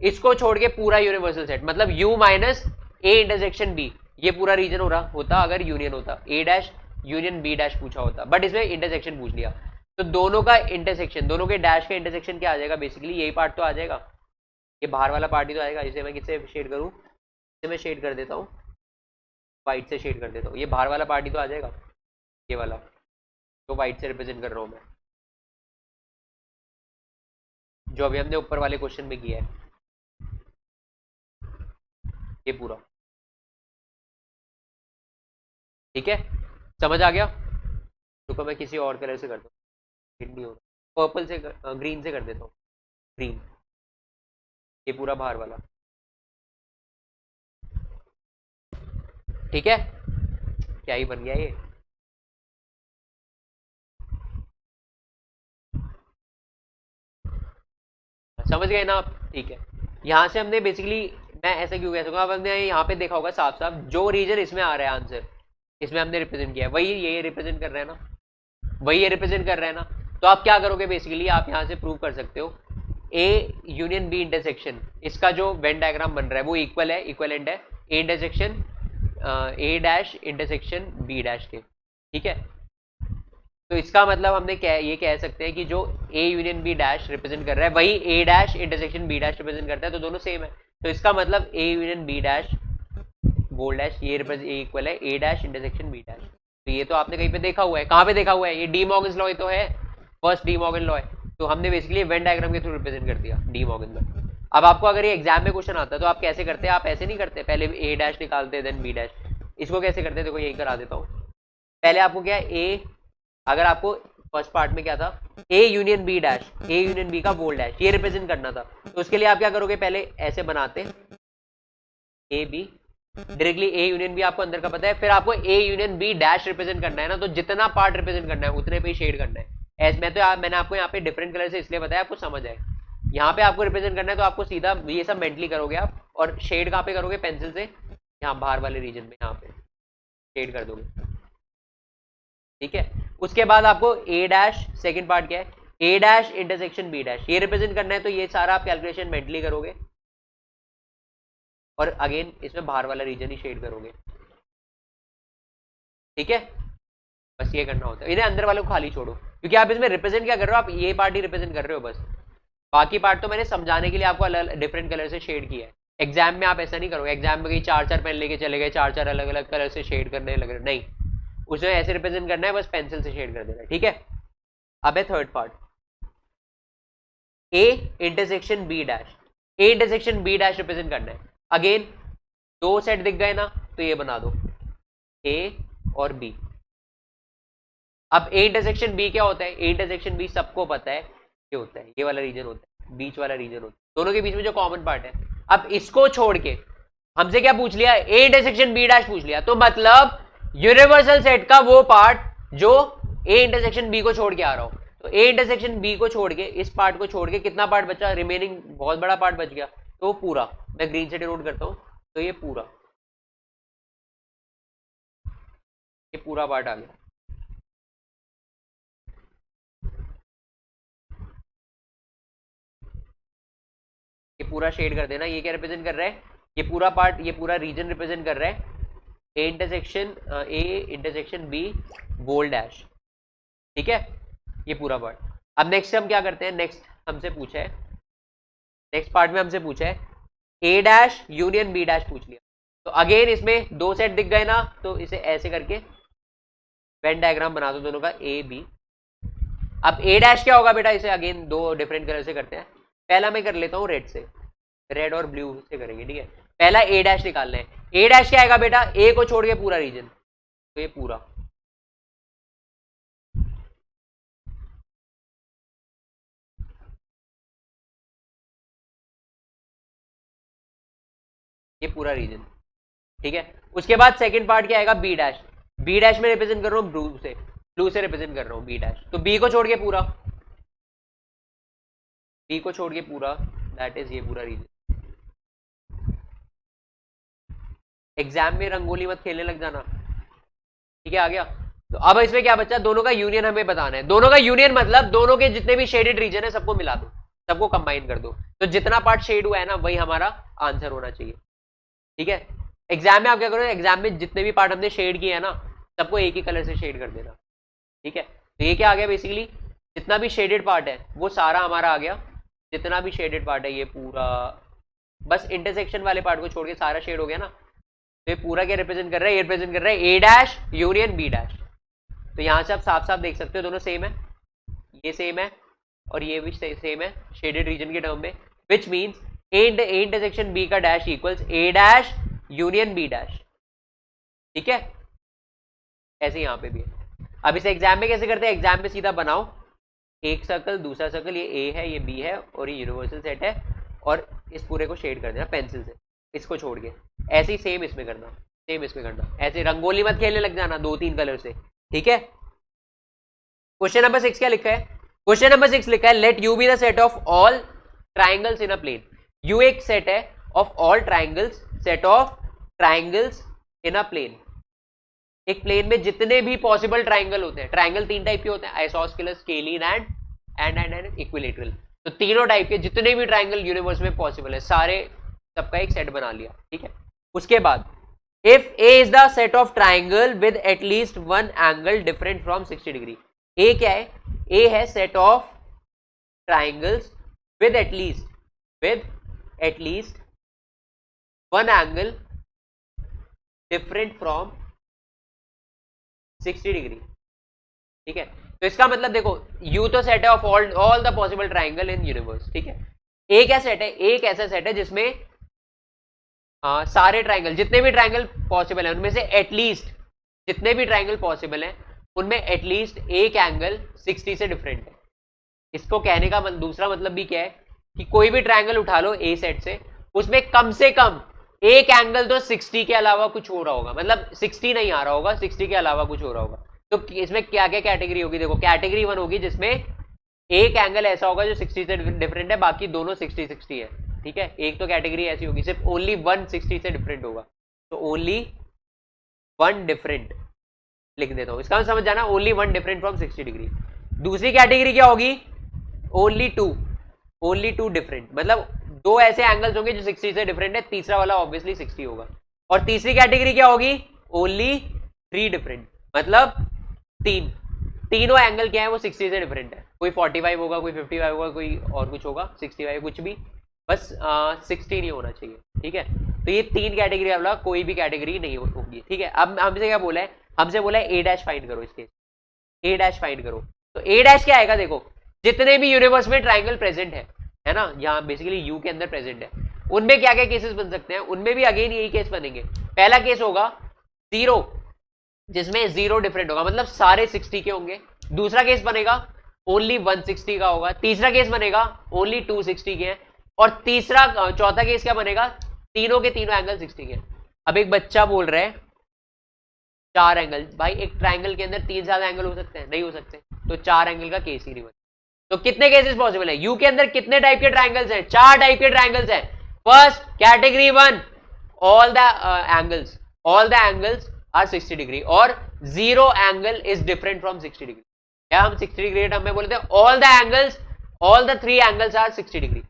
S1: इसको छोड़ के पूरा यूनिवर्सल सेट, मतलब U minus A intersection B, ये पूरा रीजन हो रहा होता अगर यूनियन होता, A dash union B dash पूछा होता, बट इसमें इंटरसेक्शन पूछ लिया। तो दोनों का इंटरसेक्शन, दोनों के डैश का इंटरसेक्शन क्या आ जाएगा? बेसिकली यही पार्ट तो आ जाएगा, ये बाहर वाला पार्ट ही तो आएगा। इसे मैं किससे शेड करूं? इसे मैं शेड कर देता हूँ, व्हाइट से शेड कर देता हूँ, ये बाहर वाला पार्ट ही तो आ जाएगा, ये वाला जो व्हाइट से रिप्रेजेंट कर रहा हूँ मैं, जो अभी हमने ऊपर वाले क्वेश्चन में किया है, ये पूरा। ठीक है, समझ आ गया? रुको मैं किसी और कलर से करता हूँ, हिट नहीं हो रहा, पर्पल से ग्रीन से कर देता हूँ, ग्रीन, ये पूरा बाहर वाला। ठीक है, क्या ही बन गया ये। समझ गए ना आप? ठीक है, यहाँ से हमने बेसिकली, मैं ऐसा क्यों कह सकूँगा, अब हमने यहाँ पे देखा होगा साफ साफ, जो रीजन इसमें आ रहा है आंसर, इसमें हमने रिप्रेजेंट किया है, वही ये रिप्रेजेंट कर रहा है ना, वही ये रिप्रेजेंट कर रहा है ना। तो आप क्या करोगे? बेसिकली आप यहाँ से प्रूव कर सकते हो ए यूनियन बी इंटरसेक्शन, इसका जो वेन डायग्राम बन रहा है वो इक्वल है, इक्वलेंट है A intersection A dash intersection B dash के। ठीक है, तो इसका मतलब हमने ये कह सकते हैं कि जो A union B dash represent कर रहा है वही A dash intersection B dash represent करता है, तो दोनों सेम है। तो इसका मतलब A union B dash bold dash ये इक्वल है A dash intersection B dash. तो ये तो आपने कहीं पे देखा हुआ है, कहाँ पे देखा हुआ है? ये डी मॉर्गन्स लॉ तो है, फर्स्ट डी मॉर्गन लॉ है, तो हमने बेसिकली वेन डायग्राम के थ्रू रिप्रेजेंट कर दिया डी मॉर्गन में। अब आपको अगर ये एग्जाम में क्वेश्चन आता है तो आप कैसे करते हैं? आप ऐसे नहीं करते, पहले ए डैश निकालते देन बी डैश। इसको कैसे करते हैं? देखो यही करा देता हूँ। पहले आपको क्या है, ए, अगर आपको फर्स्ट पार्ट में क्या था, A union B dash, A union B का बोल्ड डैश ये रिप्रेजेंट करना था, तो उसके लिए आप क्या करोगे? पहले ऐसे बनाते A B, directly A union B आपको अंदर का पता है, फिर आपको A union B dash represent करना है ना, तो जितना पार्ट रिप्रेजेंट करना है उतने पे शेड करना है। ऐसे मैंने आपको यहाँ पे डिफरेंट कलर से इसलिए बताया आपको समझ आए। यहाँ पे आपको रिप्रेजेंट करना है तो आपको सीधा ये सब मेंटली करोगे आप, और शेड कहाँ पे करोगे? पेंसिल से यहाँ बाहर वाले रीजन में यहाँ पे शेड कर दोगे। ठीक है, उसके बाद आपको ए डैश, सेकेंड पार्ट क्या है, A dash intersection B dash ये रिप्रेजेंट करना है, तो ये सारा आप कैलकुलेशन मेंटली करोगे, और अगेन इसमें बाहर वाला रीजन ही शेड करोगे। ठीक है, बस ये करना होता है, इन्हें अंदर वालों को खाली छोड़ो, क्योंकि आप इसमें रिप्रेजेंट क्या कर रहे हो? आप ये पार्ट ही रिप्रेजेंट कर रहे हो बस, बाकी पार्ट तो मैंने समझाने के लिए आपको अलग डिफरेंट कलर से शेड किया है। एग्जाम में आप ऐसा नहीं करोगे, एग्जाम में कहीं चार चार पेन लेके चले गए, चार चार अलग अलग कलर से शेड करने लग रहे, नहीं, उसमें ऐसे रिप्रेजेंट करना है, बस पेंसिल से शेड कर देना है। ठीक है, अब है third part, A intersection B dash, A intersection B dash represent करना है। अगेन दो सेट दिख गए ना, तो ये बना दो ए और बी। अब ए इंटरसेक्शन बी क्या होता है? ए इंटरसेक्शन बी सबको पता है, ये होता है, ये वाला रीजन होता है, बीच वाला रीजन होता है, दोनों के बीच में जो कॉमन पार्ट है। अब इसको छोड़ के हमसे क्या पूछ लिया? ए इंटरसेक्शन बी डैश पूछ लिया, तो मतलब यूनिवर्सल सेट का वो पार्ट जो ए इंटरसेक्शन बी को छोड़ के आ रहा हो, तो ए इंटरसेक्शन बी को छोड़ के, इस पार्ट को छोड़ के कितना पार्ट बचा? रिमेनिंग बहुत बड़ा पार्ट बच गया, तो पूरा, मैं ग्रीन से डिनोट करता हूं, तो ये पूरा पार्ट आ गया। ये पूरा शेड कर देना, ये क्या रिप्रेजेंट कर रहा है? ये पूरा पार्ट, ये पूरा रीजन रिप्रेजेंट कर रहा है A intersection B bold dash. ठीक है, ये पूरा पार्ट। अब नेक्स्ट हम क्या करते हैं? नेक्स्ट हमसे पूछा है, नेक्स्ट पार्ट में हमसे पूछा है A dash union B dash पूछ लिया, तो अगेन इसमें दो सेट दिख गए ना, तो इसे ऐसे करके वेन डायग्राम बना दो दोनों का, ए बी, अब ए डैश क्या होगा बेटा, इसे अगेन दो डिफरेंट कलर से करते हैं। पहला मैं कर लेता हूँ रेड से, रेड और ब्लू से करेंगे, ठीक है। पहला ए डैश निकालना है। ए डैश क्या आएगा बेटा, ए को छोड़ के पूरा रीजन, तो ये पूरा, ये पूरा रीजन, ठीक है। उसके बाद सेकंड पार्ट क्या आएगा, बी डैश। बी डैश में रिप्रेजेंट कर रहा हूँ ब्लू से, ब्लू से रिप्रेजेंट कर रहा हूँ बी डैश, तो बी को छोड़ के पूरा, बी को छोड़ के पूरा, दैट इज ये पूरा रीजन। एग्जाम में रंगोली मत खेलने लग जाना, ठीक है, आ गया। तो अब इसमें क्या बचा, दोनों का यूनियन हमें बताना है। दोनों का यूनियन मतलब दोनों के जितने भी शेडेड रीजन है सबको मिला दो, सबको कंबाइन कर दो, तो जितना पार्ट शेड हुआ है ना वही हमारा आंसर होना चाहिए, ठीक है। एग्जाम में आप क्या करो, एग्जाम में जितने भी पार्ट हमने शेड किए हैं ना सबको एक ही कलर से शेड कर देना, ठीक है। तो ये क्या आ गया, बेसिकली जितना भी शेडेड पार्ट है वो सारा हमारा आ गया, जितना भी शेडेड पार्ट है ये पूरा, बस इंटरसेक्शन वाले पार्ट को छोड़ के सारा शेड हो गया ना। तो ये पूरा क्या रिप्रेजेंट कर रहा है, ये रिप्रेजेंट कर रहा है A dash union B dash. तो यहां से आप साफ साफ देख सकते हो दोनों सेम है, ये सेम है और ये भी सेम है शेडेड रीजन के टर्म में, which means A intersection B का dash equals A dash union B dash, ठीक है। ऐसे यहां पे भी है। अब इसे एग्जाम में कैसे करते हैं, एग्जाम में सीधा बनाओ एक सर्कल, दूसरा सर्कल, ये ए है, ये बी है और ये यूनिवर्सल सेट है, और इस पूरे को शेड कर देना पेंसिल से, इसको छोड़ के। ऐसे ही सेम इसमें करना, सेम इसमें करना, ऐसे रंगोली मत खेलने लग जाना 2-3 कलर से, ठीक है। क्वेश्चन नंबर 6 क्या लिखा है, क्वेश्चन नंबर 6 लिखा है let U be the set of all triangles in a plane. U एक सेट है of all triangles, set of triangles in a plane. एक प्लेन में जितने भी पॉसिबल ट्राइंगल होते हैं, ट्राइंगल 3 टाइप के होते हैं, आइसोस्केलस, स्केलिन एंड इक्विलेटरल। तो तीनों टाइप के जितने भी ट्राइंगल यूनिवर्स में पॉसिबल है सारे, सबका एक सेट बना लिया, ठीक है। उसके बाद if A is the set of triangle with at least one angle different from 60 degree. A क्या है, ए है set of triangles with at least one angle different from 60 degree, ठीक है। तो इसका मतलब देखो, यू तो सेट है of all the possible triangle in universe, ठीक है। ए क्या सेट है, एक ऐसा सेट है जिसमें सारे ट्राइंगल, जितने भी ट्राइंगल पॉसिबल है उनमें से एटलीस्ट, जितने भी ट्राइंगल पॉसिबल है उनमें एटलीस्ट एक एंगल 60 से डिफरेंट है। इसको कहने का दूसरा मतलब भी क्या है कि कोई भी ट्राइंगल उठा लो ए सेट से, उसमें कम से कम एक एंगल तो 60 के अलावा कुछ हो रहा होगा, मतलब 60 नहीं आ रहा होगा, 60 के अलावा कुछ हो रहा होगा। तो इसमें क्या क्या कैटेगरी होगी, देखो कैटेगरी 1 होगी जिसमें एक एंगल ऐसा होगा जो 60 से डिफरेंट है, बाकी दोनों 60-60 है, ठीक है। एक तो कैटेगरी ऐसी होगी सिर्फ ओनली 1 60 से डिफरेंट होगा, तो ओनली 1 डिफरेंट लिख देता हूं, इसका समझ जाना, ओनली 1 डिफरेंट फ्रॉम 60 डिग्री। दूसरी कैटेगरी क्या होगी, ओनली टू डिफरेंट, मतलब दो ऐसे एंगल्स होंगे जो 60 से डिफरेंट है, तीसरा वाला ऑब्वियसली 60 होगा। और तीसरी कैटेगरी क्या होगी, ओनली 3 डिफरेंट, मतलब तीनों एंगल क्या है वो 60 से डिफरेंट है, कोई 45 होगा, कोई 55 होगा, कोई और कुछ होगा, 65 कुछ भी, बस 60 नहीं होना चाहिए, ठीक है। तो ये 3 कैटेगरी वाला कोई भी कैटेगरी नहीं होगी, ठीक है। अब हमसे क्या बोला है, हमसे बोला है ए डैश फाइंड करो, इसके ए डैश फाइंड करो। तो ए डैश क्या आएगा, देखो जितने भी यूनिवर्स में ट्राइंगल प्रेजेंट है ना, यहाँ बेसिकली यू के अंदर प्रेजेंट है, उनमें क्या क्या केसेस बन सकते हैं, उनमें भी अगेन यही केस बनेंगे। पहला केस होगा 0, जिसमें 0 डिफरेंट होगा, मतलब सारे 60 के होंगे। दूसरा केस बनेगा ओनली 160 का होगा। तीसरा केस बनेगा ओनली 260 के हैं। और चौथा केस क्या बनेगा, तीनों के तीनों एंगल 60 के हैं। अब एक बच्चा बोल रहा है 4 एंगल, भाई एक ट्राइंगल के अंदर 3 ज्यादा एंगल हो सकते हैं, नहीं हो सकते, तो 4 एंगल का केस ही नहीं बनता। तो कितने केसेस पॉसिबल है, यू के अंदर कितने टाइप के ट्राइंगल्स हैं, 4 टाइप के ट्राइंगल्स हैं। First category 1, all the angles are 60 degree और 0 angle is different from 60 degree. क्या हम 60 डिग्री टर्म में बोलते हैं, all the 3 angles are 60 degree.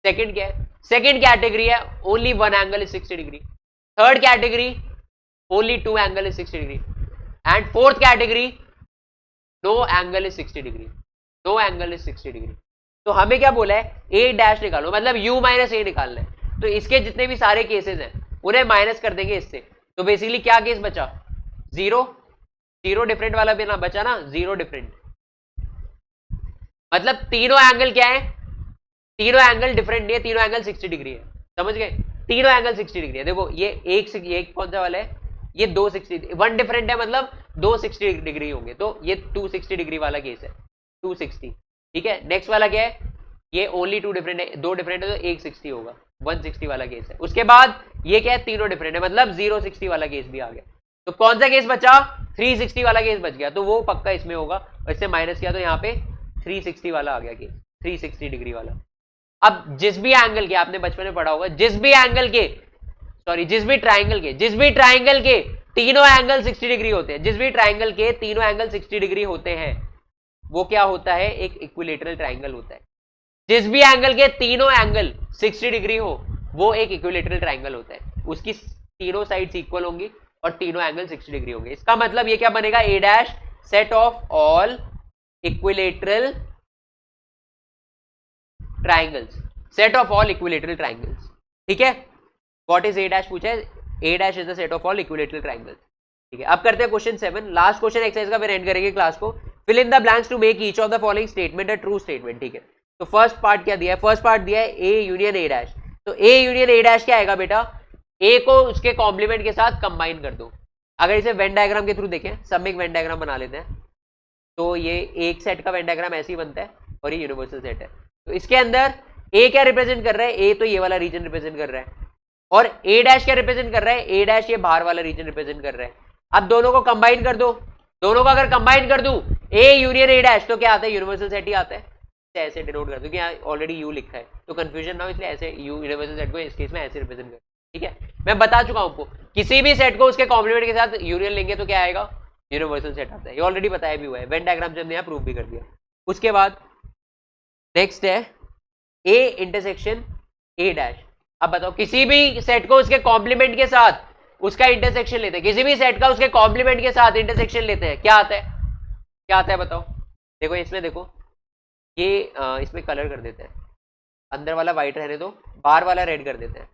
S1: Second क्या है, सेकंड कैटेगरी है only 1 angle is 60 degree. Third category only 2 angle is 60 degree. And fourth category no angle is 60 degree, no angle is 60 degree. तो हमें क्या बोला है, ए डैश निकालो, मतलब यू माइनस ए निकालना है। तो इसके जितने भी सारे केसेस हैं उन्हें माइनस कर देंगे इससे। तो बेसिकली क्या केस बचा, 0 डिफरेंट वाला भी ना बचा ना, 0 डिफरेंट, मतलब तीनों एंगल क्या है, तीनों एंगल डिफरेंट नहीं है, तीनों एंगल 60 डिग्री है, समझ गए, तीनों एंगल 60 डिग्री है। देखो ये एक कौन सा वाला है, ये 260, वन डिफरेंट है मतलब 260 डिग्री होंगे, तो ये 260 डिग्री वाला केस है, 260, ठीक है। नेक्स्ट वाला क्या है, ये ओनली टू डिफरेंट है, दो डिफरेंट है तो 160 होगा, 160 वाला केस है। उसके बाद ये क्या है, तीनों डिफरेंट है मतलब 060 वाला केस भी आ गया। तो कौन सा केस बचा, 360 वाला केस बच गया, तो वो पक्का इसमें होगा, और इससे माइनस किया तो यहाँ पे 360 वाला आ गया केस, 360 डिग्री वाला। अब जिस भी एंगल के, आपने बचपन में पढ़ा होगा, जिस भी एंगल के, सॉरी जिस भी ट्राइंगल के तीनों एंगल 60 डिग्री होते हैं, जिस भी ट्राइंगल के तीनों एंगल 60 डिग्री होते हैं, वो क्या होता है, एक इक्विलेटरल ट्राइंगल होता है। जिस भी एंगल के तीनों एंगल 60 डिग्री हो, वो एक इक्विलेटरल ट्राइंगल होता है, उसकी तीनों साइड्स इक्वल होंगी और तीनों एंगल 60 डिग्री होंगे। इसका मतलब ये क्या बनेगा, A dash set of all equilateral triangles, set of all equilateral triangles, ठीक है। व्हाट इज ए डैश पूछा है, A dash is the set of all equilateral triangles, ठीक है। अब करते हैं क्वेश्चन 7, लास्ट क्वेश्चन एक्सरसाइज का, फिर एंड करेंगे क्लास को। Fill in the blanks to make each of the following statement a true statement, ठीक है। तो फर्स्ट पार्ट क्या दिया है, फर्स्ट पार्ट दिया है ए यूनियन ए डैश, तो ए यूनियन ए डैश क्या आएगा बेटा, ए को उसके कॉम्प्लीमेंट के साथ कंबाइन कर दो। अगर इसे वेन डायग्राम के थ्रू देखें, सब एक वेन डायग्राम बना लेते हैं, तो ये एक सेट का वेन डायग्राम ऐसे ही बनता है, और ये यूनिवर्सल सेट है। तो इसके अंदर ए क्या रिप्रेजेंट कर रहा है, ए तो ये वाला रीजन रिप्रेजेंट कर रहा है, और ए डैश क्या रिप्रेजेंट कर रहा है, ए डैश ये बाहर वाला रीजन रिप्रेजेंट कर रहा है। अब दोनों को कंबाइन कर दो, दोनों को अगर कंबाइन कर दूं, ए यूनियन ए डैश, तो क्या आता है, यूनिवर्सल सेट ही आता है। ऐसे डिनोट कर दो कि यहाँ ऑलरेडी यू लिखा है, तो कंफ्यूजन ना हो, इसलिए ऐसे यू यूनिवर्सल सेट को इस केस में ऐसे रिप्रेजेंट कर, ठीक है। मैं बता चुका हूं आपको, किसी भी सेट को उसके कॉम्प्लीमेंट के साथ यूनियन लेंगे तो क्या आएगा, यूनिवर्सल सेट आता है, ये ऑलरेडी बताया भी हुआ है, वेन डायग्राम से हमने यहाँ प्रूव भी कर दिया। उसके बाद नेक्स्ट है ए इंटरसेक्शन ए डैश। अब बताओ, किसी भी सेट को उसके कॉम्प्लीमेंट के साथ उसका इंटरसेक्शन लेते हैं, किसी भी सेट का उसके कॉम्प्लीमेंट के साथ इंटरसेक्शन लेते हैं, क्या आता है, क्या आता है बताओ। देखो इसमें, देखो ये इसमें कलर कर देते हैं, अंदर वाला व्हाइट रहने दो, बाहर वाला रेड कर देते हैं,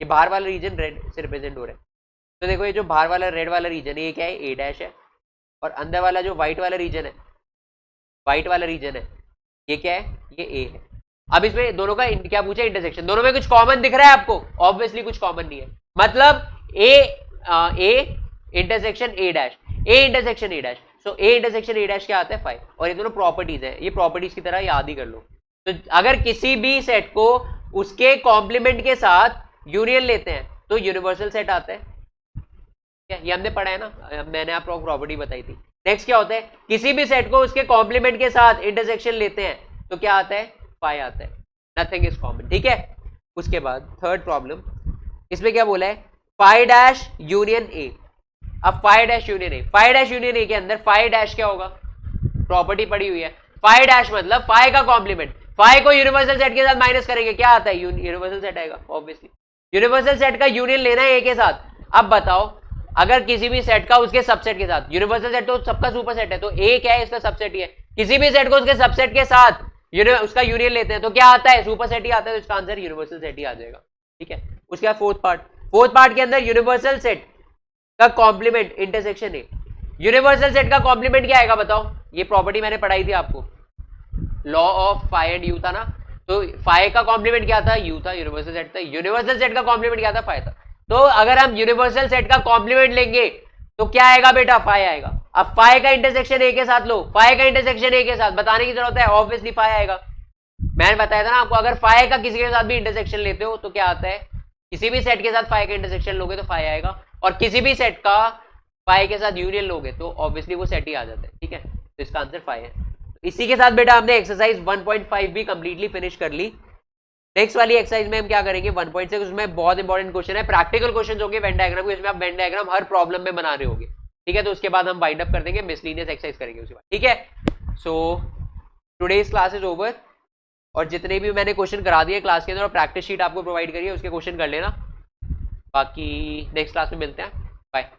S1: ये बाहर वाला रीजन रेड से रिप्रेजेंट हो रहा है। तो देखो ये जो बाहर वाला रेड वाला रीजन है, ये क्या है, ए डैश है, और अंदर वाला जो व्हाइट वाला रीजन है, व्हाइट वाला रीजन है, ये क्या है, ये ए है। अब इसमें दोनों का क्या पूछा, इंटरसेक्शन, दोनों में कुछ कॉमन दिख रहा है आपको, ऑब्वियसली कुछ कॉमन नहीं है, मतलब ए intersection A dash, A intersection A dash, so A intersection A dash क्या आता है, 5, और ये दोनों प्रॉपर्टीज है, ये प्रॉपर्टीज की तरह याद ही कर लो। तो अगर किसी भी सेट को उसके कॉम्प्लीमेंट के साथ यूनियन लेते हैं तो यूनिवर्सल सेट आता है, क्या ये हमने पढ़ा है ना, मैंने आपको प्रॉपर्टी बताई थी। नेक्स्ट क्या होता है, किसी भी सेट को उसके कॉम्प्लीमेंट के साथ इंटरसेक्शन लेते हैं तो क्या आता है, 5 आता है, नथिंग इज कॉमन, ठीक है। उसके बाद थर्ड प्रॉब्लम, इसमें क्या बोला है, 5 डैश यूनियन ए। अब 5 dash union A, 5 dash union A के अंदर 5 डैश क्या होगा, प्रॉपर्टी पड़ी हुई है, 5 डैश मतलब 5 का कॉम्प्लीमेंट, 5 को यूनिवर्सल सेट के साथ माइनस करेंगे, क्या आता है, यूनिवर्सल सेट आएगा, ऑब्वियसली यूनिवर्सल सेट का यूनियन लेना है ए के साथ। अब बताओ, अगर किसी भी सेट का उसके सबसेट के साथ, यूनिवर्सल सेट तो सबका सुपर सेट है, तो ए क्या है, इसका सबसेट ही है, किसी भी सेट को उसके सबसेट के साथ उसका यूनियन लेते हैं तो क्या आता है, सुपर सेट ही आता है, तो इसका आंसर यूनिवर्सल सेट ही आ जाएगा, ठीक है। उसके बाद फोर्थ पार्ट के अंदर यूनिवर्सल सेट का कॉम्प्लीमेंट इंटरसेक्शन है, यूनिवर्सल सेट का कॉम्प्लीमेंट क्या आएगा बताओ, ये प्रॉपर्टी मैंने पढ़ाई थी आपको, law of phi and U था ना, तो फाई का कॉम्प्लीमेंट क्या था, यू था, यूनिवर्सल सेट था, यूनिवर्सल सेट का कॉम्प्लीमेंट क्या था, फाई था। तो अगर हम यूनिवर्सल सेट का कॉम्प्लीमेंट लेंगे तो क्या आएगा बेटा, फाई आएगा। अब फाई का इंटरसेक्शन ए के साथ लो, फाई का इंटरसेक्शन ए के साथ, बताने की जरूरत है, ऑब्वियसली फाई आएगा। मैंने बताया था ना आपको, अगर फाई का किसी के साथ भी इंटरसेक्शन लेते हो तो क्या आता है, किसी भी सेट के साथ फाई का इंटरसेक्शन लोगे तो फाई आएगा, और किसी भी सेट का फाई के साथ यूनियन लोगे तो ऑब्वियसली वो सेट ही आ जाता है, ठीक है। तो इसका आंसर फाई है। तो इसी के साथ बेटा हमने एक्सरसाइज 1.5 भी कंप्लीटली फिनिश कर ली। नेक्स्ट वाली एक्सरसाइज में हम क्या करेंगे, 1.6, उसमें बहुत इंपॉर्टेंट क्वेश्चन है, प्रैक्टिकल क्वेश्चन होंगे वेन डायग्राम के, इसमें आप वेन डायग्राम हर प्रॉब्लम में बना रहे होंगे, ठीक है। तो उसके बाद हम वाइंड अप कर देंगे, मिसलिनियस एक्सरसाइज करेंगे उसके बाद, ठीक है। So today's class is over, और जितने भी मैंने क्वेश्चन करा दिए क्लास के अंदर और प्रैक्टिस शीट आपको प्रोवाइड करिए, उसके क्वेश्चन कर लेना। बाकी नेक्स्ट क्लास में मिलते हैं, बाय।